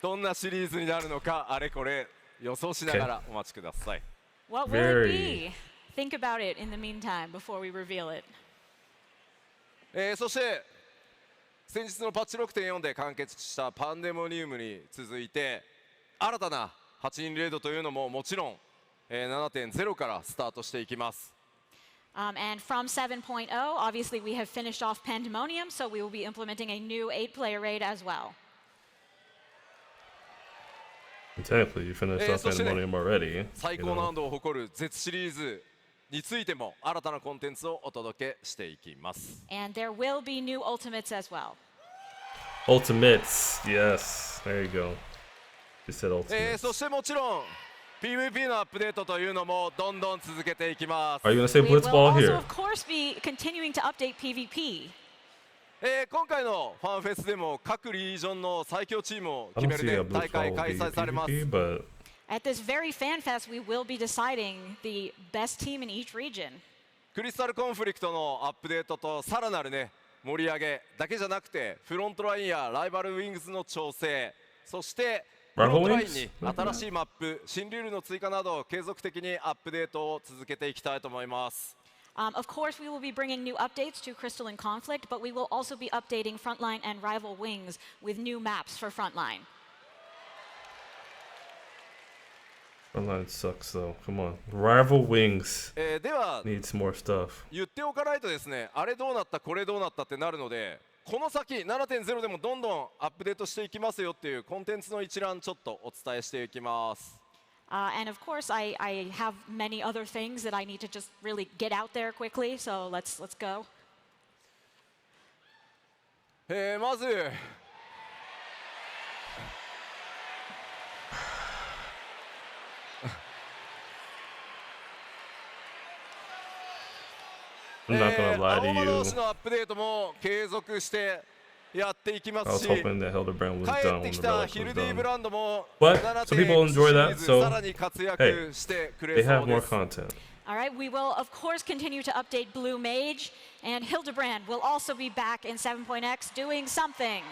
どんなシリーズになるのかあれこれ予想しながらお待ちください。What will it be? Think about it in the meantime before we reveal it. そして先日のパッチ 6.4 で完結したパンデモニウムに続いて新たな8人レードというのももちろん、7.0 からスタートしていきます。And from 7.0, obviously we have finished off Pandemonium, so we will be implementing a new 8-player raid as well. Technically, you finished off Pandemonium already. 最高難度を誇る Z シリーズについても新たなコンテンツをお届けしていきます。And there will be new ultimates as well. Ultimates, yes. There you go. You said ultimates. そしてもちろん PVP のアップデートというのもどんどん続けていきます。 Are you going to say We will Blitzball also, here? of course, be continuing to update PvP. 今回のファンフェスでも各リージョンの最強チームを決める、ね、大会開催されます。 but At this very fan fest, we will be deciding the best team in each region. クリスタルコンフリクトのアップデートとさらなるね盛り上げだけじゃなくてフロントラインやライバルウィングスの調整そしてフロントラインに新しいマップ新ルールの追加など継続的にアップデートを続けていきたいと思います。Of course, we will be bringing new updates to Crystal and Conflict, but we will also be updating Frontline and Rival Wings with new maps for Frontline. Frontline sucks though. Come on. Rival Wings では needs more stuff. 言っておかないとですねあれどうなったこれどうなったってなるのでこの先 7.0 でもどんどんアップデートしていきますよっていうコンテンツの一覧ちょっとお伝えしていきます。And of course, I have many other things that I need to just really get out there quickly, so let's go. まず I'm not gonna lie to 青魔 you. 同士のアップデートも継続してやっていきま I す was し、 hoping that Hildebrand was 帰 done って when き the た relic ヒル was ディブ done. ランドも But 7 some people シ enjoy リ that, ーズ so さらに活 hey, 躍してく they れそ have うで more す。 content. All right, we will, of course, continue to update Blue Mage, and Hildebrand will also be back in 7.x doing something.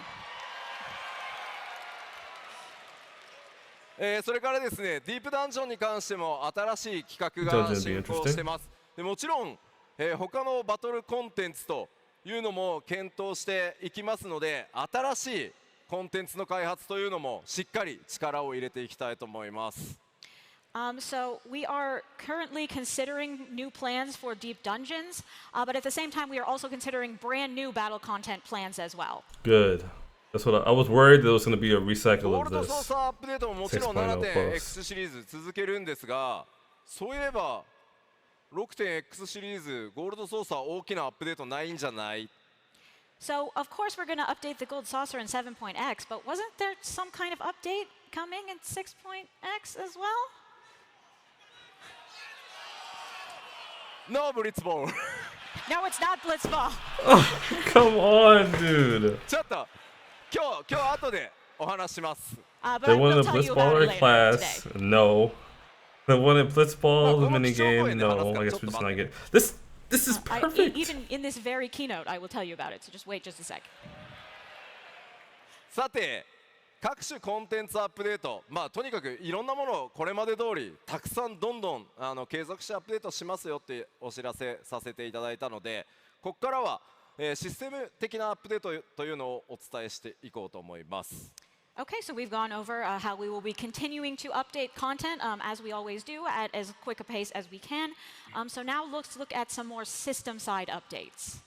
それからですね、ディープダンジョンに関しても新しい企画が進行してます。でもちろん、他のバトルコンテンツというのも検討していきますので、新しいコンテンツの開発というのもしっかり力を入れていきたいと思います。So we are currently considering new plans for Deep Dungeons, but at the same time, we are also considering brand new battle content plans as well. Good. That's what I was worried there was going to be a ゴ recycle ー of ルド this. ソーサーアップデートももちろん 6.0 7.x シリーズ続けるんですが、そういえば 6.x シリーズゴールドソーサー大きなアップデートないんじゃない？ So, of course, we're going to update the Gold Saucer in 7.x, but wasn't there some kind of update coming in 6.x as well? No, ブリッツボール。 No, it's not Blitzball. Come on, dude. ちょっと今日後でお話します。 But They I will wanted a tell you about Blitzballer it later class. today. No. They wanted Blitzball Well, minigame. no, No, I guess just we're just about not it. getting this. This is I- perfect. even in this very keynote, I will tell you about it. So just wait just a sec. さて、各種コンテンツアップデート、とにかくいろんなものをこれまで通りたくさんどんどん継続してアップデートしますよってお知らせさせていただいたので、ここからは、システム的なアップデートというのをお伝えしていこうと思います。Okay, so we've gone over how we will be continuing to update content as we always do at as quick a pace as we can. So now let's look at some more system side updates.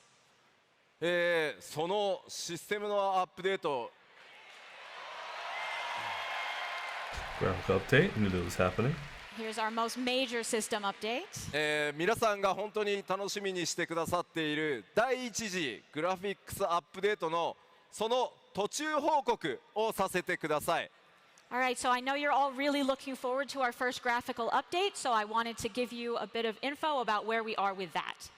そのシステムのアップデート、 Graphic update. Knew that was happening. Here's our most major system update. 皆さんが本当に楽しみにしてくださっている第一次グラフィックスアップデートのその途中報告をさせてください。 All right, so I know you're all really looking forward to our first graphical update, so I wanted to give you a bit of info about where we are with that.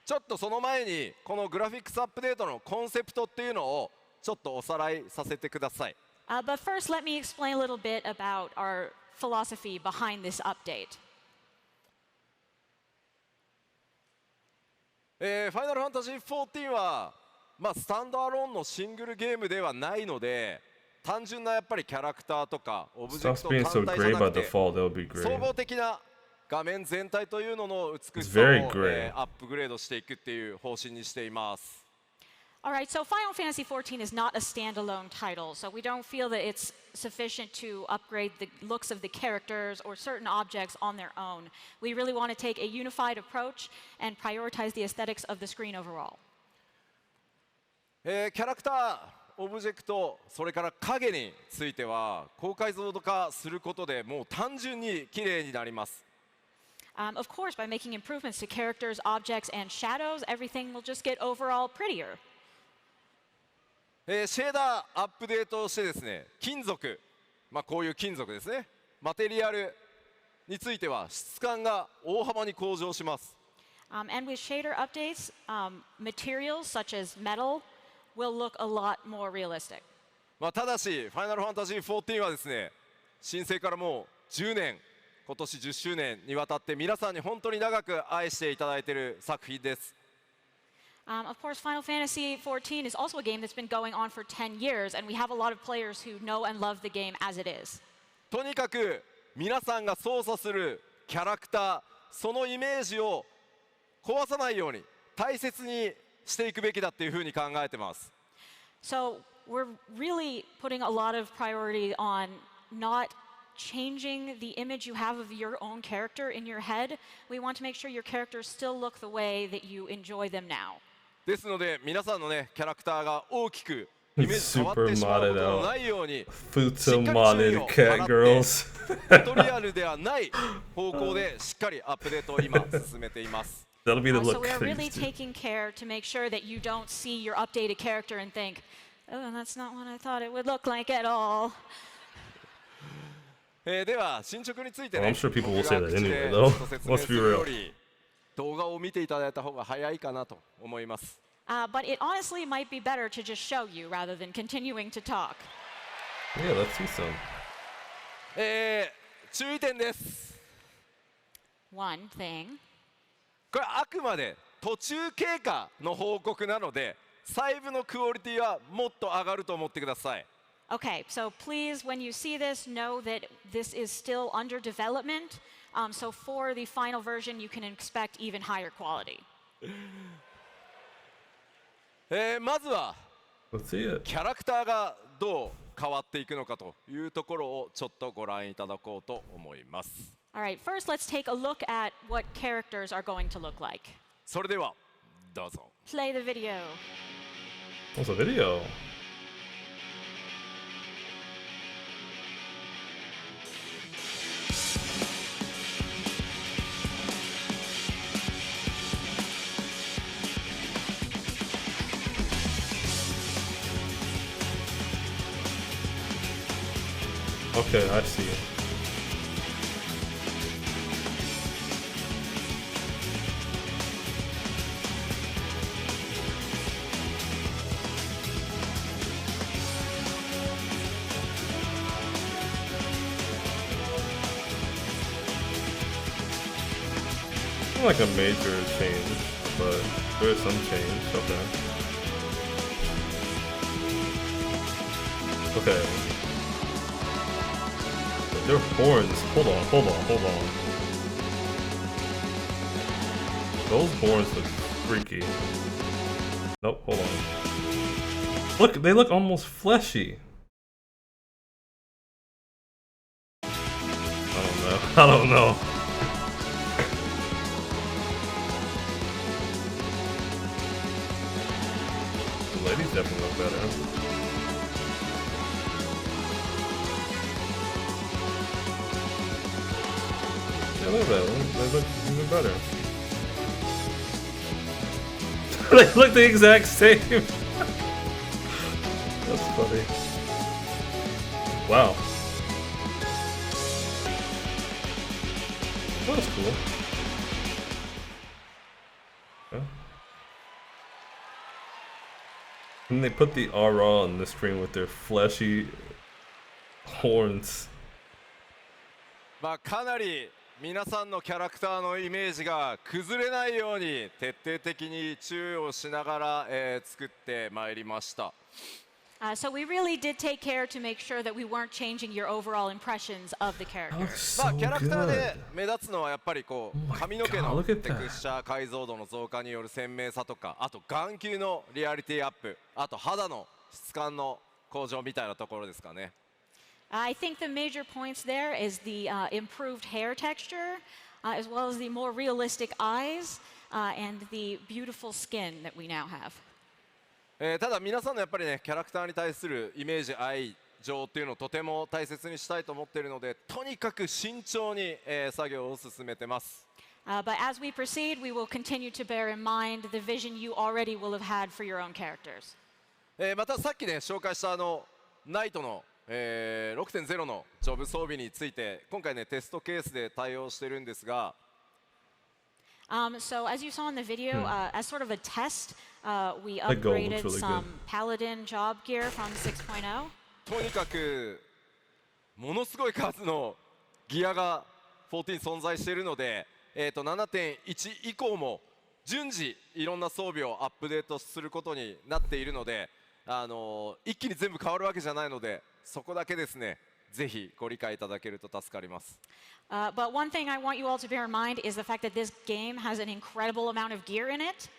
ちょっとその前にこのグラフィックスアップデートのコンセプトっていうのをちょっとおさらいさせてください。 But first, let me explain a little bit about our philosophy behind this update. ファイナルファンタジー14は、スタンドアローンのシングルゲームではないので、単純なやっぱりキャラクターとかオブジェク Stops ト being so 単体じ gray ゃな by くて、 default. That would be 総 great. 合的な画面全体というのの美し It's さを、 very gray. アップグレードしていくっていう方針にしています。 All right, so Final Fantasy XIV is not a standalone title, so we don't feel that it's sufficient to upgrade the looks of the characters or certain objects on their own. We really want to take a unified approach and prioritize the aesthetics of the screen overall. キャラクター、オブジェクト、それから影については高解像度化することでもう単純に綺麗になります。 Of course, by making improvements to characters, objects, and shadows, everything will just get overall prettier. シェーダーアップデートをしてですね、金属、こういう金属ですね、マテリアルについては質感が大幅に向上します。 And with shader updates, materials such as metal will look a lot more realistic. ただし、ファイナルファンタジー14はですね、申請からもう10年、今年10周年にわたって皆さんに本当に長く愛していただいている作品です。 Of course, Final Fantasy XIV is also a game that's been going on for 10 years, and we have a lot of players who know and love the game as it is. とにかく皆さんが操作するキャラクター、そのイメージを壊さないように大切にしていくべきだっていうふうに考えてます。 So we're really putting a lot of priority on not changing the image you have of your own character in your head. We want to make sure your characters still look the way that you enjoy them now. ですので皆さんのねキャラクターが大きくイメージ変わってしまうことのないように Futo modded cat girls. チュートリアルではない方向でしっかりアップデートを今進めています。 That'll be the So look. we are that really used to. taking care to make sure that you don't see your updated character and think, oh, that's not what I thought it would look like at all. では進捗について Well, ね、 I'm sure people will 僕 say が that 口 anyway, で though. ちょっと説明 Let's す be る real. より動画を見ていただいた方が早いかなと思います。But it honestly might be better to just show you rather than continuing to talk. Yeah, let's see some. 注意点です。One thing. これあくまで途中経過の報告なので、細部のクオリティはもっと上がると思ってください。Okay, so please, when you see this, know that this is still under development. So for the final version, you can expect even higher quality. まずは Let's see it. キャラクターがどう変わっていくのかというところをちょっとご覧いただこうと思います。All right, first let's take a look at what characters are going to look like. それではどうぞ。Play the video. What's a video? Okay, I see it. Not like a major change, but there is some change. Okay. Okay. Their horns. Hold on. Those horns look freaky. Nope, hold on. Look, they look almost fleshy. I don't know. The ladies definitely look better. Yeah, look at that. They look even better. They look the exact same. That's funny. Wow. That was cool. Yeah. And they put the aura on the screen with their fleshy horns. まあかなり皆さんのキャラクターのイメージが崩れないように徹底的に注意をしながら、作ってまいりました。So we really did take care to make sure that we weren't changing your overall impressions of the characters. まあキャラクターで目立つのはやっぱりこう髪の毛のテクスチャー解像度の増加による鮮明さとか、あと眼球のリアリティアップ、あと肌の質感の向上みたいなところですかね。I think the major points there is the improved hair texture, as well as the more realistic eyes and the beautiful skin that we now have. ただ皆さんのやっぱりねキャラクターに対するイメージ愛情っていうのをとても大切にしたいと思っているので、とにかく慎重に、作業を進めてます。But as we proceed, we will continue to bear in mind the vision you already will have had for your own characters. またさっきね紹介したナイトの6.0 のジョブ装備について今回ねテストケースで対応してるんですが、So as you saw in the video, as sort of a test, we upgraded some Paladin job gear from 6.0. とにかくものすごい数のギアが14存在しているので、7.1 以降も順次いろんな装備をアップデートすることになっているので、一気に全部変わるわけじゃないので、そこだけですねぜひご理解いただけると助かります。But one thing I want you all to bear in mind is the fact that this game has an incredible amount of gear in it.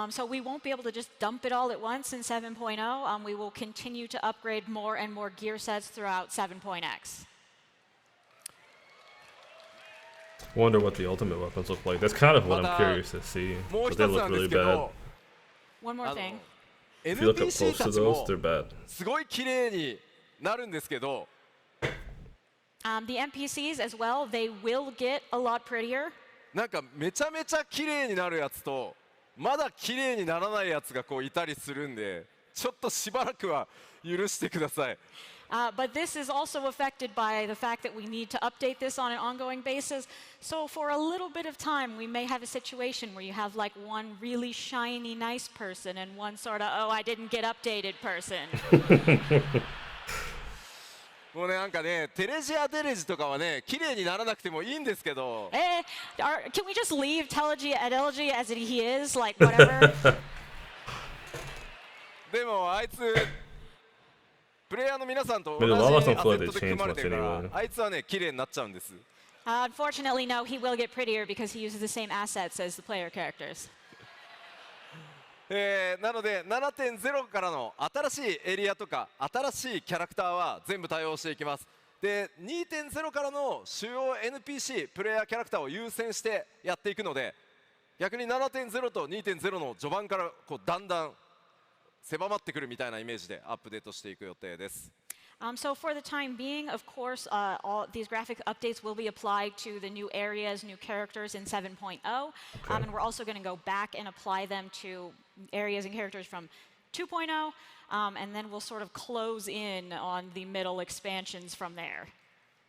So we won't be able to just dump it all at once in 7.0. We will continue to upgrade more and more gear sets throughout 7.x. Wonder what the ultimate weapons look like. That's kind of what I'm curious to see. But they look really bad. One more thing. If you look up close to those, they're bad. すごい綺麗になるんですけど。The NPCs as well, they will get a lot prettier. なんかめちゃめちゃ綺麗になるやつとまだ綺麗にならないやつがこういたりするんで、ちょっとしばらくは許してください。But this is also affected by the fact that we need to update this on an ongoing basis. So for a little bit of time, we may have a situation where you have like one really shiny, nice person and one sort of, oh, I didn't get updated person. もうね、なんかね、テレジアデレジとかはね、綺麗にならなくてもいいんですけど。Can we just leave Telegy Adelgy as he is, like whatever? でもあいつプレイヤーの皆さんと同 But じ a ア lot セ of ッ them ト feel で like they 組 changed まれて much るから anyway. あいつはね綺麗になっちゃうんです。Unfortunately, no, he will get prettier because he uses the same assets as the player characters. なので 7.0 からの新しいエリアとか新しいキャラクターは全部対応していきます。で 2.0 からの主要 NPC プレイヤーキャラクターを優先してやっていくので、逆に 7.0 と 2.0 の序盤からこうだんだん狭まってくるみたいなイメージでアップデートしていく予定です。So for the time being, of course, all these graphic updates will be applied to the new areas, new characters in 7.0. And we're also going to go back and apply them to areas and characters from 2.0. And then we'll sort of close in on the middle expansions from there.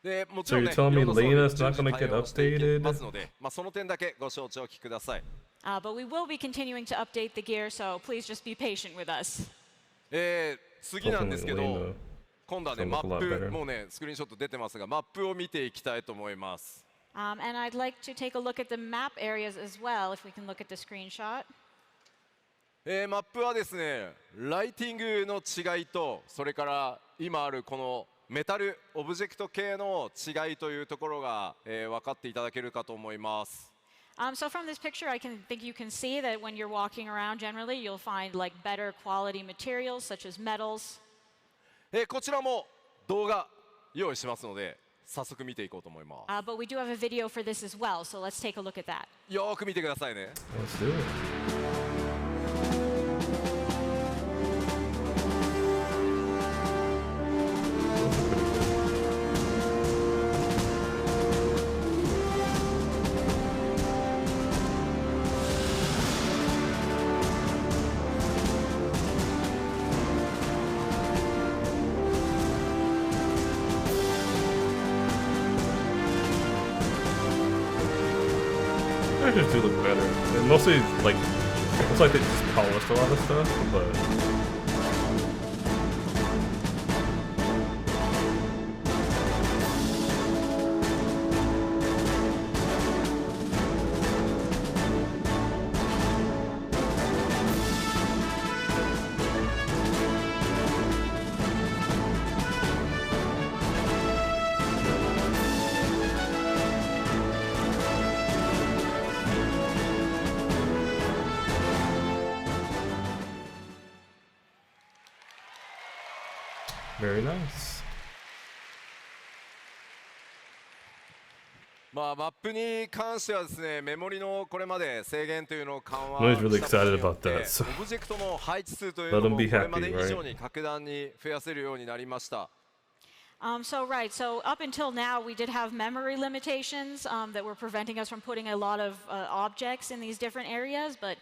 でもちろんね、 So you're telling me いろんな装備 Lena's not 順次 gonna get 対応していき updated? ますので、その点だけご承知おきください。But we will be continuing to update the gear, so please just be patient with us. 次なんですけ Hopefully ど Lena 今度はね will マ look a lot ップ better. もうねスクリーンショット出てますがマップを見ていきたいと思います。And I'd like to take a look at the map areas as well, if we can look at the screenshot. マップはですねライティングの違いとそれから今あるこのメタルオブジェクト系の違いというところが、分かっていただけるかと思います。So from this picture, I think you can see that when you're walking around, generally you'll find like better quality materials such as metals. こちらも動画用意しますので早速見ていこうと思います。But we do have a video for this as well, so let's take a look at that. よーく見てくださいね。 Let's do it. Characters do look better. And mostly, like, looks like they just polished a lot of stuff, but very nice. マップに関してはですねメモリのこれまで制限というのを緩和 Nobody's し really たことに excited よっ about て that, so オブジェクトの配置数という let の them もこ be れ happy, まで以 right? 上に格段に増やせるようになりました。So up until now, we did have memory limitations that were preventing us from putting a lot of objects in these different areas, but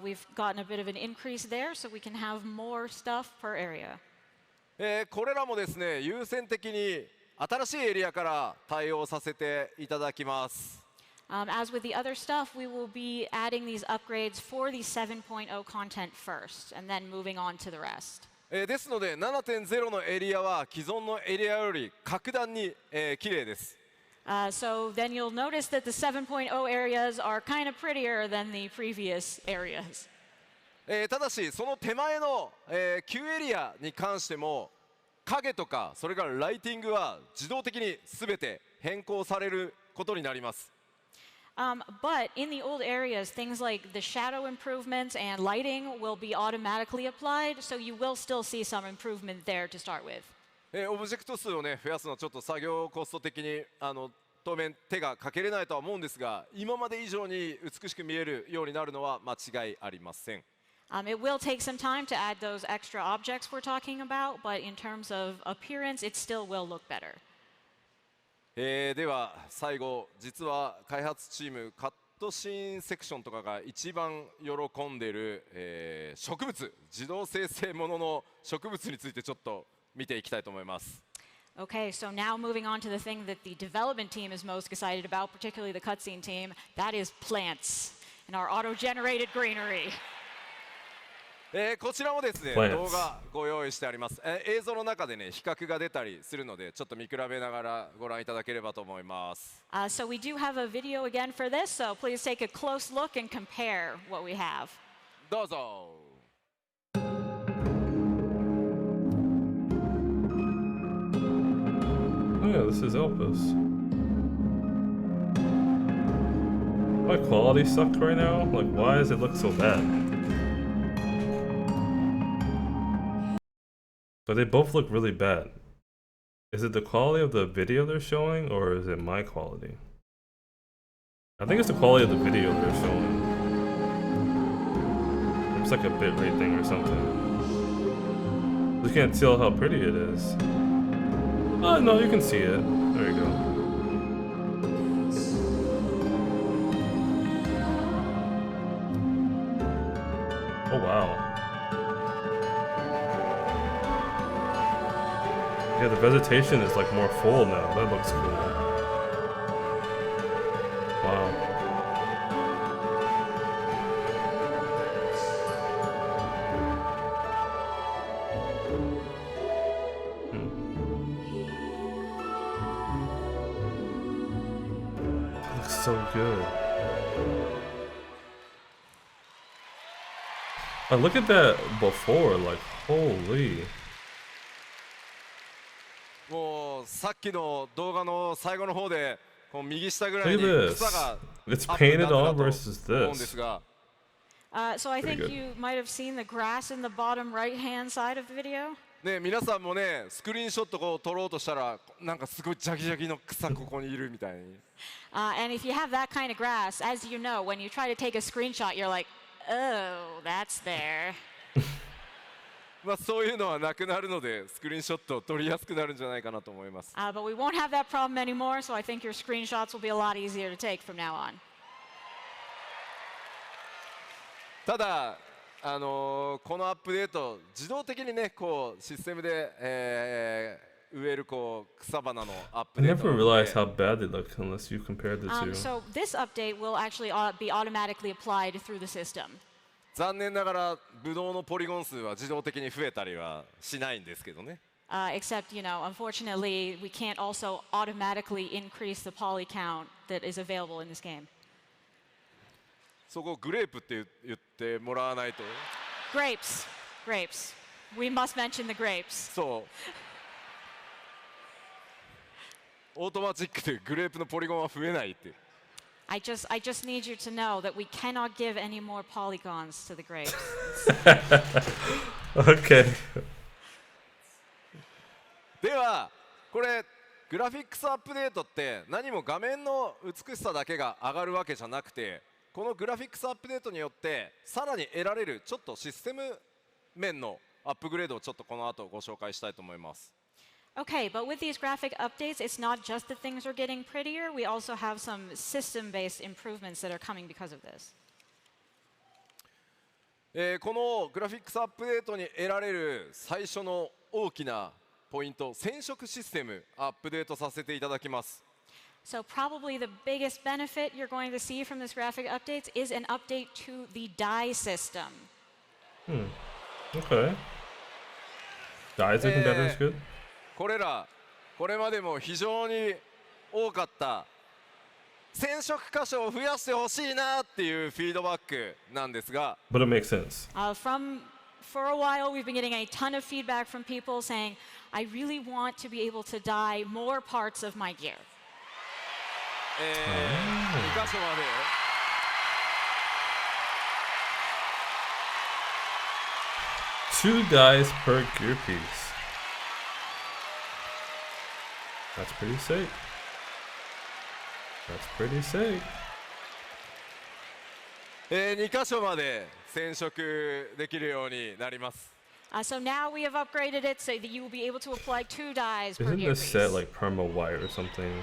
we've gotten a bit of an increase there, so we can have more stuff per area. これらもですね優先的に新しいエリアから対応させていただきます。As with the other stuff, we will be adding these upgrades for the 7.0 content first, and then moving on to the rest. ですので 7.0 のエリアは既存のエリアより格段に、綺麗です。So then you'll notice that the 7.0 areas are kind of prettier than the previous areas. ただしその手前の、旧エリアに関しても影とかそれからライティングは自動的に全て変更されることになります。But in the old areas, things like the shadow improvements and lighting will be automatically applied, so you will still see some improvement there to start with. オブジェクト数をね増やすのはちょっと作業コスト的に当面手がかけれないとは思うんですが今まで以上に美しく見えるようになるのは間違いありません。It will take some time to add those extra objects we're talking about, but in terms of appearance, it still will look better. では最後実は開発チームカットシーンセクションとかが一番喜んでいる、植物自動生成ものの植物についてちょっと見ていきたいと思います。 Okay, so now moving on to the thing that the development team is most excited about, particularly the cutscene team, that is plants and our auto-generated greenery. こちらもですね、 Plants. 動画ご用意してあります。映像の中でね、比較が出たりするので、ちょっと見比べながらご覧いただければと思います。So we do have a video again for this, so please take a close look and compare what we have. どうぞ。 Oh yeah, this is Elpis. My quality sucks right now. Like, why does it look so bad? But they both look really bad. Is it the quality of the video they're showing, or is it my quality? I think it's the quality of the video they're showing. It's like a bitrate thing or something. You can't tell how pretty it is. Oh no, you can see it. There you go. Oh wow. Yeah, the vegetation is like more full now. That looks cool. Wow. That looks so good. Look at that before, like, holy. もうさっきの動画の最後の方でこう右下ぐらい Look に at 草 this. が It's アップにな painted ってたと on 思うん versus です this. が、 So I Pretty think good. you might have seen the grass in the bottom right-hand side of the video. ね、皆さんもねスクリーンショットこう撮ろうとしたらなんかすごいジャギジャギの草ここにいるみたいに And if you have that kind of grass, as you know, when you try to take a screenshot, you're like, oh, that's there. まあそういうのはなくなるのでスクリーンショットを撮りやすくなるんじゃないかなと思います。 But we won't have that problem anymore, so I think your screenshots will be a lot easier to take from now on. ただこのアップデート自動的にねこうシステムで、植えるこう草花のアッ I プデー never トなの realized で how bad they look unless you compared the two. So this update will actually be automatically applied through the system. 残念ながらブドウのポリゴン数は自動的に増えたりはしないんですけどね。 Except, you know, unfortunately, we can't also automatically increase the poly count that is available in this game. そこグレープって言ってもらわないと。 Grapes. Grapes. We must mention the grapes. そうオートマチックでグレープのポリゴンは増えないって。 I just need you to know that we cannot give any more polygons to the grapes. Okay. ではこれグラフィックスアップデートって何も画面の美しさだけが上がるわけじゃなくてこのグラフィックスアップデートによってさらに得られるちょっとシステム面のアップグレードをちょっとこの後ご紹介したいと思います。 Okay, but with these graphic updates, it's not just that things are getting prettier. We also have some system-based improvements that are coming because of this. このグラフィックスアップデートに得られる最初の大きなポイント染色システムアップデートさせていただきます。 So probably the biggest benefit you're going to see from this graphic updates is an update to the dye system. Okay. Dyes looking better is good. これまでも非常に多かった染色箇所を増やしてほしいなっていうフィードバックなんですが But it makes sense. For a while, we've been getting a ton of feedback from people saying, I really want to be able to dye more parts of my gear. 2箇所まで 2 dyes per gear piece. That's pretty sick. That's pretty sick. 2箇所まで染色できるようになります。 So now we have upgraded it so that you will be able to apply 2 dyes per Isn't gear this piece. set like perma white or something?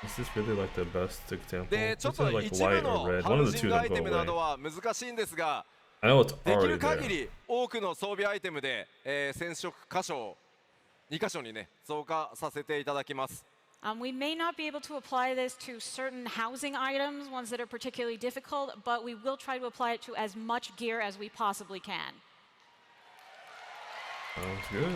Is this really like the best example? でちょっ It's と like 一部 white の or red. ハ One ウ of the ジン two グア don't イテ go ムなど away. は難しいんですが I know it's でき already る限 there. り多くの装備アイテムで染色箇所を2箇所にね増加させていただきます。We may not be able to apply this to certain housing items, ones that are particularly difficult, but we will try to apply it to as much gear as we possibly can. Sounds good.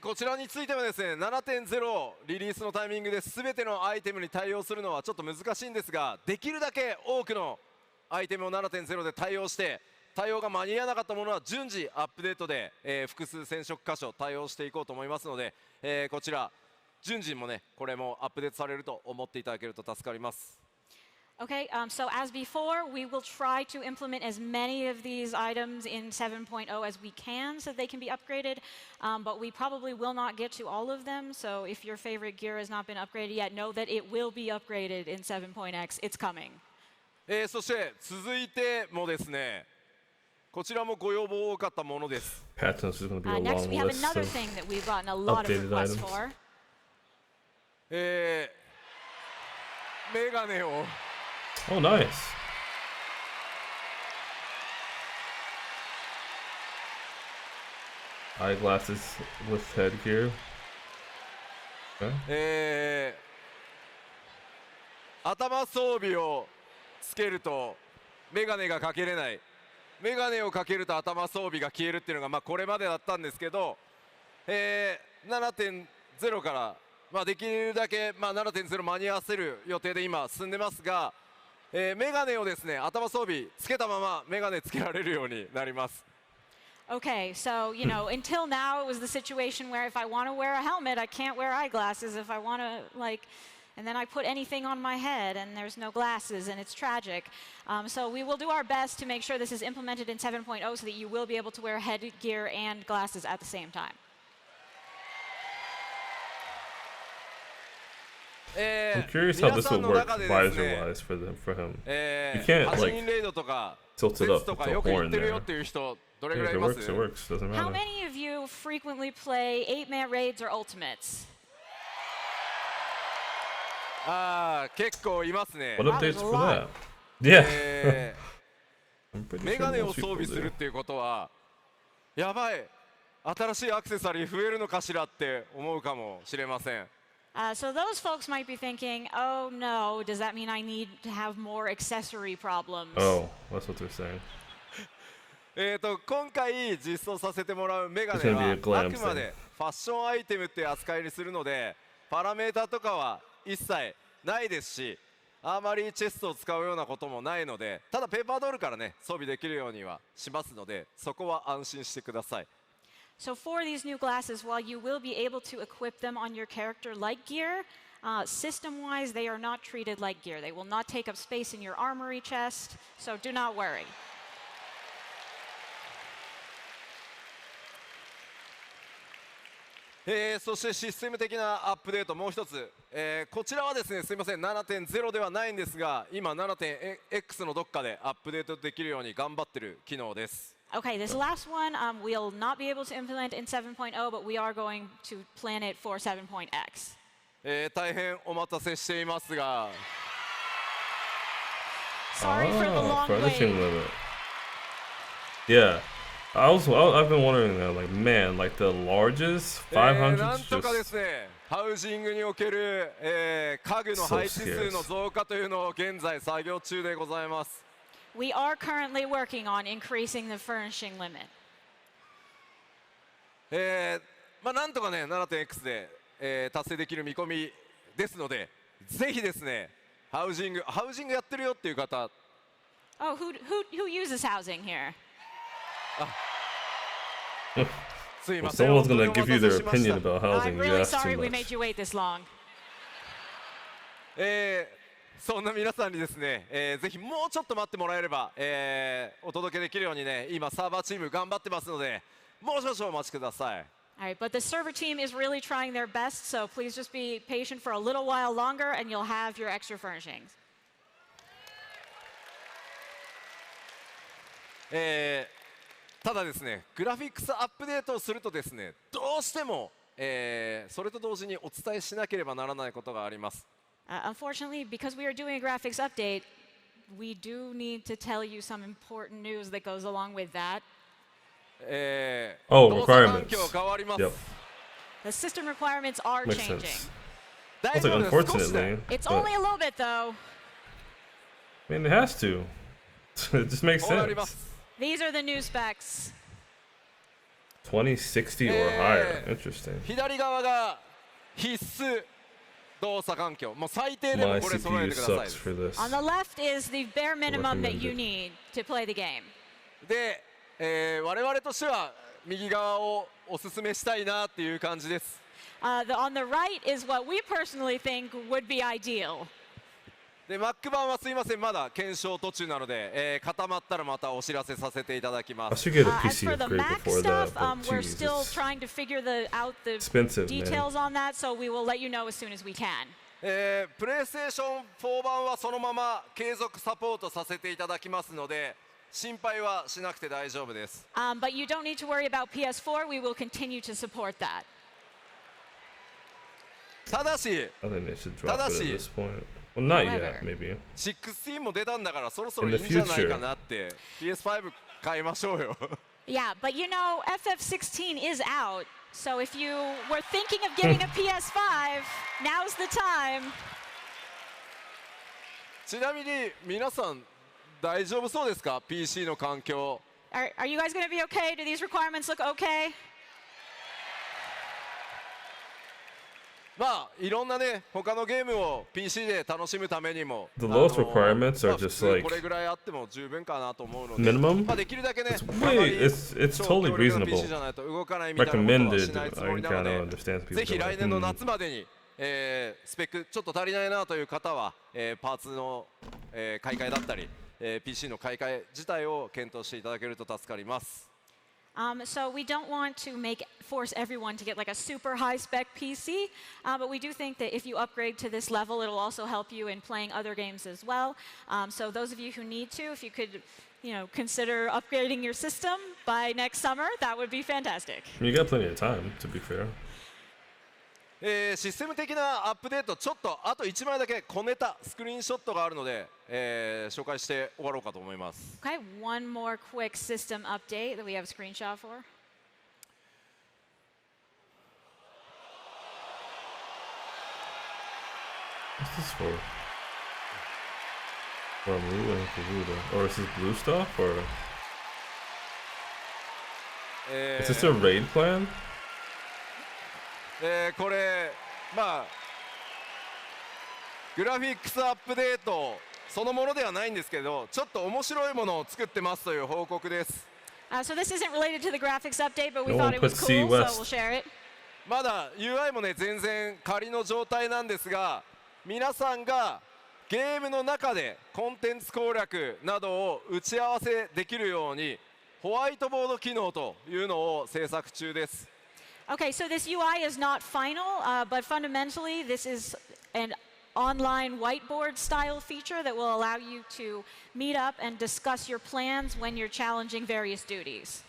こちらについてはですね 7.0 リリースのタイミングで全てのアイテムに対応するのはちょっと難しいんですが、できるだけ多くのアイテムを 7.0 で対応して対応が間に合わなかったものは順次アップデートで、複数染色箇所対応していこうと思いますので、こちら順次もねこれもアップデートされると思っていただけると助かります。Okay, so as before, we will try to implement as many of these items in 7.0 as we can so they can be upgraded, but we probably will not get to all of them. So if your favorite gear has not been upgraded yet, know that it will be upgraded in 7.x. It's coming. そして続いてもですね、こちらもご要望多かったものです。Patents is going to be a Next, long we have list another of thing that we've gotten a lot of updated requests items. for. メガネを Oh, nice. Eyeglasses with headgear. Okay. 頭装備をつけるとメガネがかけれない、メガネをかけると頭装備が消えるっていうのが、これまでだったんですけど、7.0 から、できるだけ、7.0 間に合わせる予定で今進んでますが、メガネをですね頭装備つけたままメガネつけられるようになります。Okay, so, until now it was the situation where if I want to wear a helmet, I can't wear eyeglasses. If I want to, and then I put anything on my head and there's no glasses and it's tragic. So we will do our best to make sure this is implemented in 7.0 so that you will be able to wear headgear and glasses at the same time. I'm curious how this would work visor-wise for him. You can't tilt it up with the horn there. Yeah, if it works, it works. Doesn't How matter. many of you frequently play 8-man raids or ultimates? 結構いますね。 What updates for that? Yeah. I'm pretty メ sure ガネを most 装 people 備する do. っていうことはやばい、新しいアクセサリー増えるのかしらって思うかもしれません。So those folks might be thinking, oh no, does that mean I need to have more accessory problems? Oh, that's what they're saying. 今回実装させてもらうメガネ It's gonna は be a glam あくまでファッションアイテムって扱いにするのでパラメータとかは一切ないですし、あまりチェストを使うようなこともないので、ただペーパードールからね装備できるようにはしますので、そこは安心してください。So for these new glasses, while you will be able to equip them on your character like gear, system-wise they are not treated like gear. They will not take up space in your armory chest, so do not worry. そしてシステム的なアップデートもう一つ、こちらはですねすいません 7.0 ではないんですが今 7.x のどっかでアップデートできるように頑張ってる機能です。Okay, this last one we'll not be able to implement in 7.0, but we are going to plan it for 7.x. 大変お待たせしていますが Sorry for the long furnishing wait. limit. Yeah. I've been wondering that, man, the largest 500な 's んとかで just すねハウジングにおける、家具の配置数の増加というのを現在作業中でございます。We are currently working on increasing the furnishing limit. なんとかね 7.x で、達成できる見込みですので、ぜひですねハウジングやってるよっていう方、 Oh, who uses housing here? すいません。 someone's gonna 本当 give に you お待た their せしました opinion about housing. I'm You really asked sorry too we much. made you wait this long. そんな皆さんにですね、ぜひもうちょっと待ってもらえれば、お届けできるようにね今サーバーチーム頑張ってますので、もう少々お待ちください。All right, but the server team is really trying their best, so please just be patient for a little while longer and you'll have your extra furnishings. ただですね、グラフィックスアップデートをするとですね、どうしても、それと同時にお伝えしなければならないことがあります。Unfortunately, because we are doing a graphics update, we do need to tell you some important news that goes along with that. Oh, 動作環 requirements. 境変わります Yep. The system requirements are Makes changing. sense. 大 It's 丈 like 夫です少しで unfortunately, It's but only a little bit though. I mean it has to. It just makes こうなりま sense. す These are the new specs. 2060 or higher. Interesting. 左側が必須動作環境もう最低でも My これ揃え CPU てください sucks for this. On the left is the bare minimum that you Recommended. need to play the game. で、我々としては右側をおすすめしたいなっていう感じです On the right is what we personally think would be ideal. で Mac 版はすいませんまだ検証途中なので、固まったらまたお知らせさせていただきま I す should get a As PC for the upgrade Mac before stuff, that, but we're geez, still it's trying to figure out the expensive, details man. on that, so we will let you know as soon as we can. プレイステーション4版はそのまま継続サポートさせていただきますので心配はしなくて大丈夫です But you don't need to worry about PS4. We will continue to support that. ただし I think they should drop it at Tadashi. this point. Well, not However. yet, maybe. 16も出たんだからそろそろ In い the いんじゃない future. かなって PS5 買いましょうよ Yeah, but you know, FF16 is out. So if you were thinking of getting a PS5, now's the time. ちなみに皆さん大丈夫そうですか PC の環境 Are you guys going to be okay? Do these requirements look okay? まあいろんなね他のゲームを PC で楽しむためにも The lowest requirements ま are あ普 just 通 like これぐらいあっても十分かなと思うので minimum. まあできるだけね It's あまり it's 超 totally 強力な reasonable. PC じゃないと動かないみたいなことは Recommended. しないつ I もりな kind の of で understand people ぜひ that are 来年の like, 夏までに、スペックちょっと足りないなという方は、パーツの、買い替えだったり、PC の買い替え自体を検討していただけると助かります So we don't want to force everyone to get like a super high spec PC, but we do think that if you upgrade to this level, it'll also help you in playing other games as well. So those of you who need to, if you could, consider upgrading your system by next summer, that would be fantastic. you got plenty of time, to be fair. システム的なアップデートちょっとあと1枚だけ小ネタスクリーンショットがあるので、紹介して終わろうかと思います Okay, one more quick system update that we have a screenshot for. What's this for? Or blue and Karuda. Or is this blue stuff? Or is this a raid plan? これまあグラフィックスアップデートそのものではないんですけどちょっと面白いものを作ってますという報告です So this isn't related to the graphics update, but we No thought one it was put cool, C so West. we'll share it. まだ UI もね全然仮の状態なんですが皆さんがゲームの中でコンテンツ攻略などを打ち合わせできるようにホワイトボード機能というのを制作中です Okay, so this UI is not final, but fundamentally this is an online whiteboard style feature that will allow you to meet up and discuss your plans when you're challenging various duties.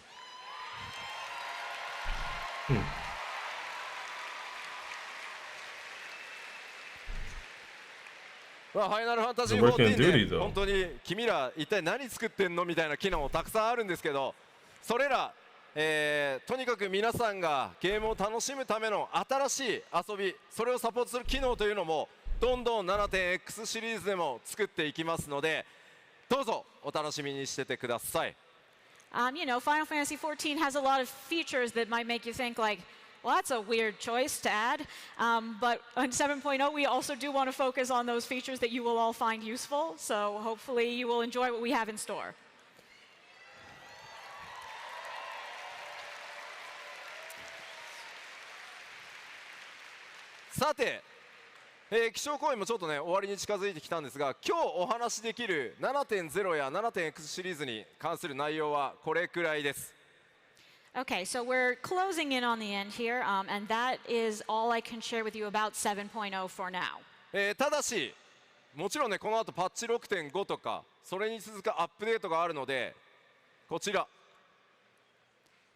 まあ、ファイナルファンタジー It's a working 14 duty, で though. 本当に君ら一体何作ってんのみたいな機能たくさんあるんですけどそれら、とにかく皆さんがゲームを楽しむための新しい遊びそれをサポートする機能というのもどんどん 7.X シリーズでも作っていきますのでどうぞお楽しみにしててください Final Fantasy XIV has a lot of features that might make you think like, well, that's a weird choice to add. But on 7.0, we also do want to focus on those features that you will all find useful. So hopefully you will enjoy what we have in store. さて、気象公演もちょっとね終わりに近づいてきたんですが今日お話しできる 7.0 や 7.X シリーズに関する内容はこれくらいです Okay, so we're closing in on the end here, and that is all I can share with you about 7.0 for now. ただしもちろんねこの後パッチ 6.5 とかそれに続くアップデートがあるのでこちら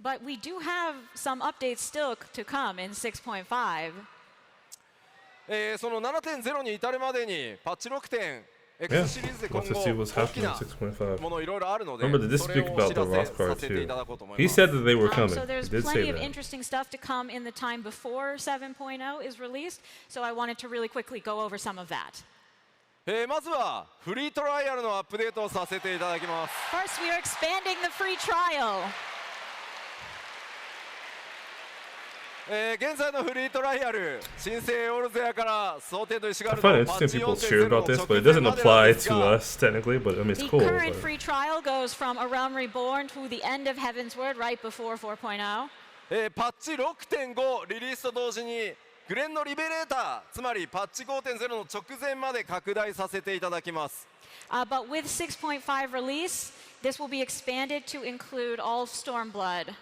But we do have some updates still to come in 6.5. その 7.0 に至るまでにパッチ 6.5 Yeah, シリーズで今 let's just see 後 what's 大き happening な in 6.5. ものいろいろあるので Remember, did this それ speak をお about 知 the ら Roth せ card させてい too? ただこうと思い He ます said that they were coming. So He there's did say plenty of that. interesting stuff to come in the time before 7.0 is released. So I wanted to really quickly go over some of that. まずはフリートライアルのアップデートをさせていただきます。 First, we are expanding the free trial. 現在のフリートライアル、新生オールゼアから想定と石 I 柄 find の it パッ interesting チ people cheer 4.0の about this, 直 but it 前 doesn't までなん apply です to が、 us technically. But I mean, it's The cool. current But free trial goes from A Realm Reborn to the end of Heaven's Word right before 4.0. パッチ 6.5 リリースと同時にグレンのリベレーター、つまりパッチ 5.0 の直前まで拡大させていただきます。 But with 6.5 release, this will be expanded to include all Stormblood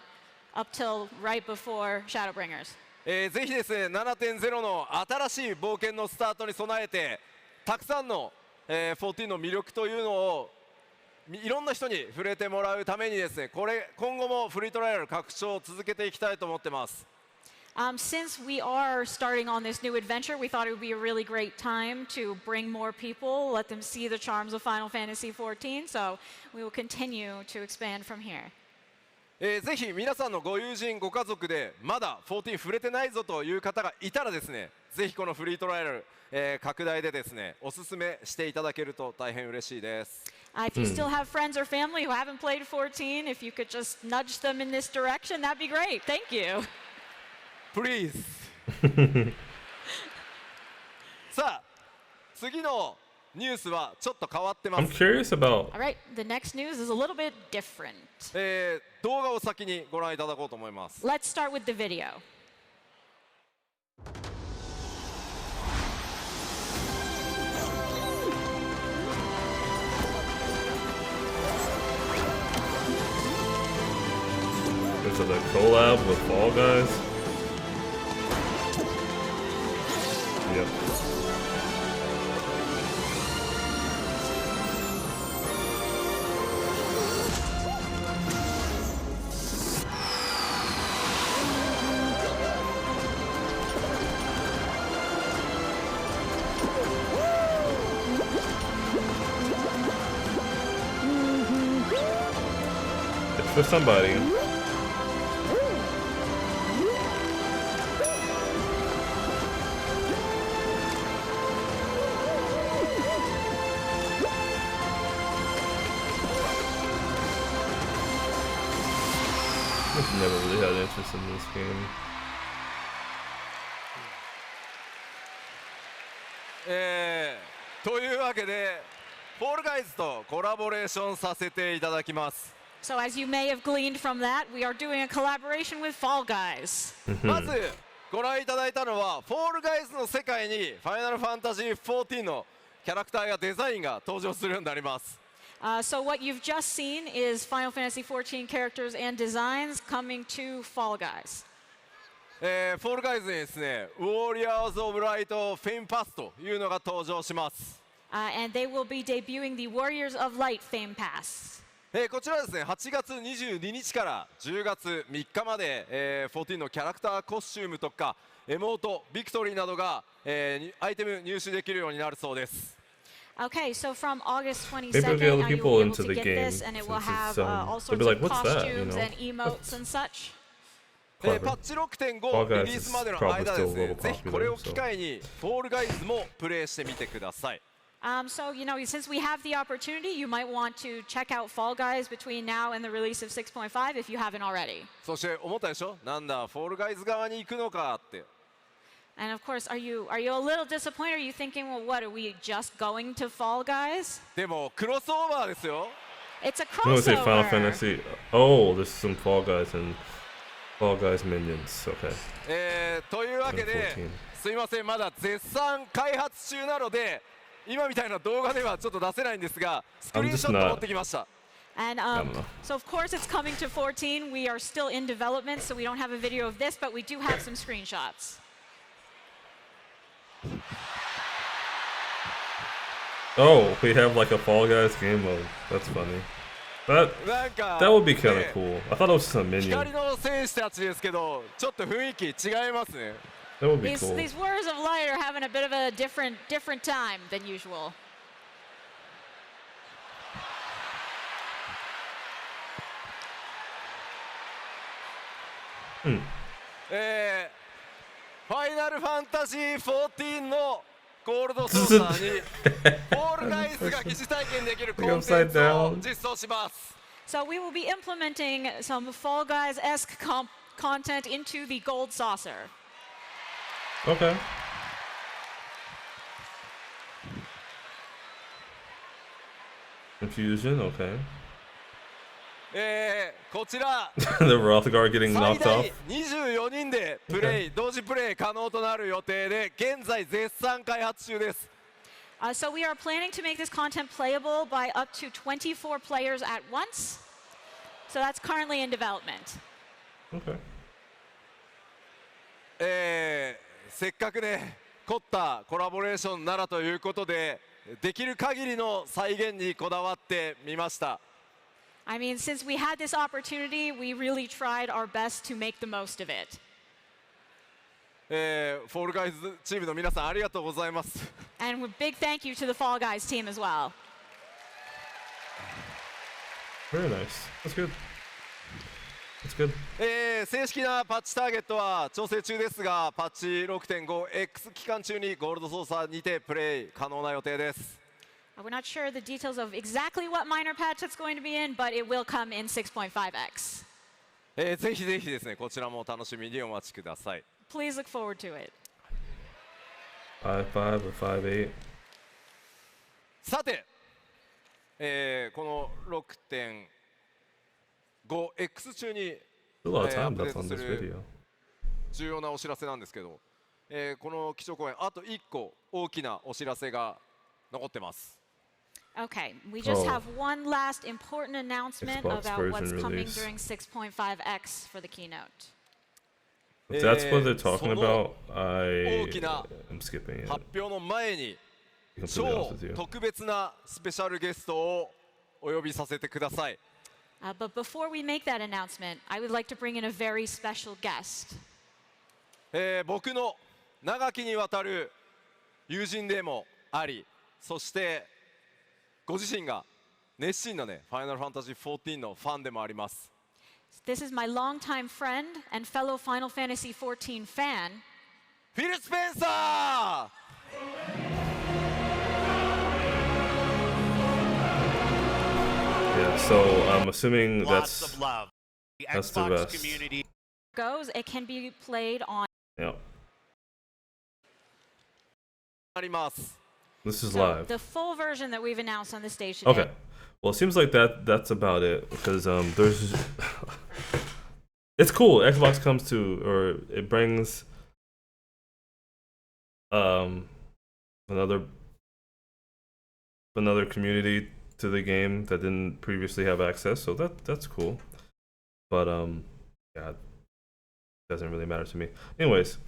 up till right before Shadowbringers. ぜひですね、7.0 の新しい冒険のスタートに備えて、たくさんの、14の魅力というのをいろんな人に触れてもらうためにですね、今後もフリートライアル拡張を続けていきたいと思ってます。Since we are starting on this new adventure, we thought it would be a really great time to bring more people, let them see the charms of Final Fantasy XIV. So we will continue to expand from here. ぜひ皆さんのご友人ご家族でまだ14触れてないぞという方がいたらですね、ぜひこのフリートライアル、拡大でですね、おすすめしていただけると大変嬉しいです。If you still have friends or family who haven't played 14, if you could just nudge them in this direction, that'd be great. Thank you. Please さあ、次のニュースはちょっと変わってま I'm す。 curious about. All right, the next news is a little bit different. 動画を先にご覧いただこうと思います。 Let's start with the video. There's a collab with Fall Guys. Yep. It's for somebody. I've never really had interest in this game. というわけで、フォールガイズとコラボレーションさせていただきます。 So as you may have gleaned from that, we are doing a collaboration with Fall Guys. まずご覧いただいたのは、フォールガイズの世界にファイナルファンタジー14のキャラクターやデザインが登場するようになります。 So what you've just seen is Final Fantasy XIV characters and designs coming to Fall Guys. フォールガイズにですね、ウォーリアーズ・オブ・ライト・フェイン・パスというのが登場します。And they will be debuting the Warriors of Light Fame Pass. こちらはですね、8月22日から10月3日まで、14のキャラクターコスチュームとかエモート、ビクトリーなどが、アイテム入手できるようになるそうです。 Okay, so from August Maybe 22nd, it'll get other you'll be people able into to the get game this, and it will since have it's, all they'll sorts be like, of "What's that?" costumes You know? and emotes and such. パ Clever. ッチ Fall 6.5 リ Guys リー is スまでの probably 間で still す a ね、 little ぜひこれ popular, を機会にフォールガイズもプレイしてみてください。So, you know, since we have the opportunity, you might want to check out Fall Guys between now and the release of 6.5 if you haven't already. そして思ったでしょ、なんだフォールガイズ側に行くのかって。 And of course, are you a little disappointed? Are you thinking, well, what, are we just going to Fall Guys? でもクロスオーバーですよ。 It's a I'm gonna say Final crossover. Fantasy. Oh, there's some Fall Guys and Fall Guys minions. Okay. というわけで、すいません、まだ絶賛開発中なので、今みたいな動画ではちょっと出せないんですが、スクリーンショット持ってきました。 And so, of course, it's coming to 14. We are still in development, so we don't have a video of this, but we do have some screenshots. Oh, we have like a Fall Guys game mode. That's funny. なんか That would be kind of ね cool. I thought it was just a minion. 光の戦士たちですけど、ちょっと雰囲気違いますね。 That would be These cool. Warriors of Light are having a bit of a different time than usual. Hmm. ファイナルファンタジー14のゴールドソーサーにフォールガイズが疑似体験できるコンテンツを実装します。 So we will be implementing some Fall Guys-esque content into the gold saucer. Okay. Confusion, okay. こちら The Rothgar getting 最 knocked 大 off. 24人でプレイ、同時プレイ可能となる予定で現在絶賛開発中です。 So we are planning to make this content playable by up to 24 players at once. So that's currently in development. Okay. せっかくね凝ったコラボレーションならということでできる限りの再現にこだわってみました。 I mean, since we had this opportunity, we really tried our best to make the most of it. フォールガイズチームの皆さんありがとうございます。 And a big thank you to the Fall Guys team as well. Very nice. That's good. That's good. 正式なパッチターゲットは調整中ですが、パッチ 6.5X 期間中にゴールドソーサーにてプレイ可能な予定です。 We're not sure the details of exactly what minor patch it's going to be in, but it will come in 6.5x. ぜひぜひですね、こちらも楽しみにお待ちください。 Please look forward to it. 5.5 or 5.8. さて、この 6.5X 中に A lot of アッ time プデ left ート on す this る video. 重要なお知らせなんですけど、この基調講演あと1個大きなお知らせが残ってます。 Okay, we just Oh. have one last important announcement Xbox about what's version coming release. during 6.5x for the keynote. If that's what they're talking その about, I 大きな am skipping it. 発表の前に To be completely 超 honest with you. 特別なスペシャルゲストをお呼びさせてください。 But before we make that announcement, I would like to bring in a very special guest. 僕の長きにわたる友人でもあり、そしてご自身が熱心なね、ファイナルファンタジー14のファンでもあります。 This is my longtime friend and fellow Final Fantasy XIV fan, フィル・スペンサー。 Yeah, so I'm assuming Lots that's of love. The that's the Xbox best. community goes, it can be played on. Yeah. あります。 This is So live. the full version that we've announced on the stage today. Okay. Well, it seems like that's about it because there's it's cool. Xbox comes to or it brings another community to the game that didn't previously have access. So that's cool. But yeah, it doesn't really matter to me. Anyways,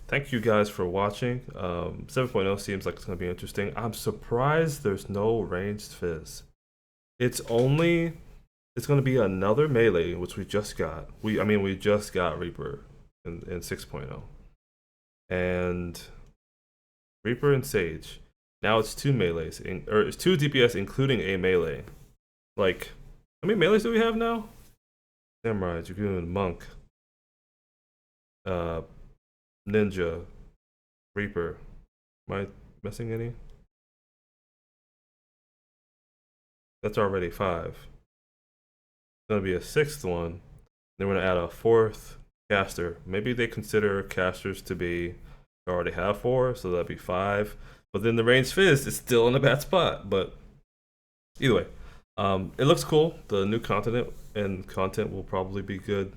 thank you guys for watching. 7.0 seems like it's going to be interesting. I'm surprised there's no ranged fizz. It's going to be another melee, which we just got. We just got Reaper in 6.0. And Reaper and Sage. Now it's 2 melees, or it's 2 DPS including a melee. Like, how many melees do we have now? Samurai, Dragoon, Monk, Ninja, Reaper. Am I missing any? That's already 5. There's gonna be a 6th one. Then we're gonna add a 4th caster. Maybe they consider casters to be, they already have 4, so that'd be 5. But then the ranged fizz is still in a bad spot. But either way, it looks cool. The new content will probably be good.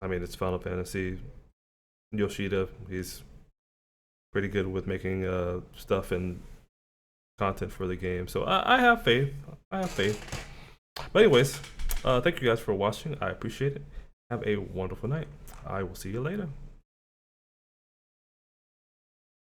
I mean, it's Final Fantasy. Yoshida, he's pretty good with making stuff and content for the game. So I have faith. But anyways, thank you guys for watching. I appreciate it. Have a wonderful night. I will see you later.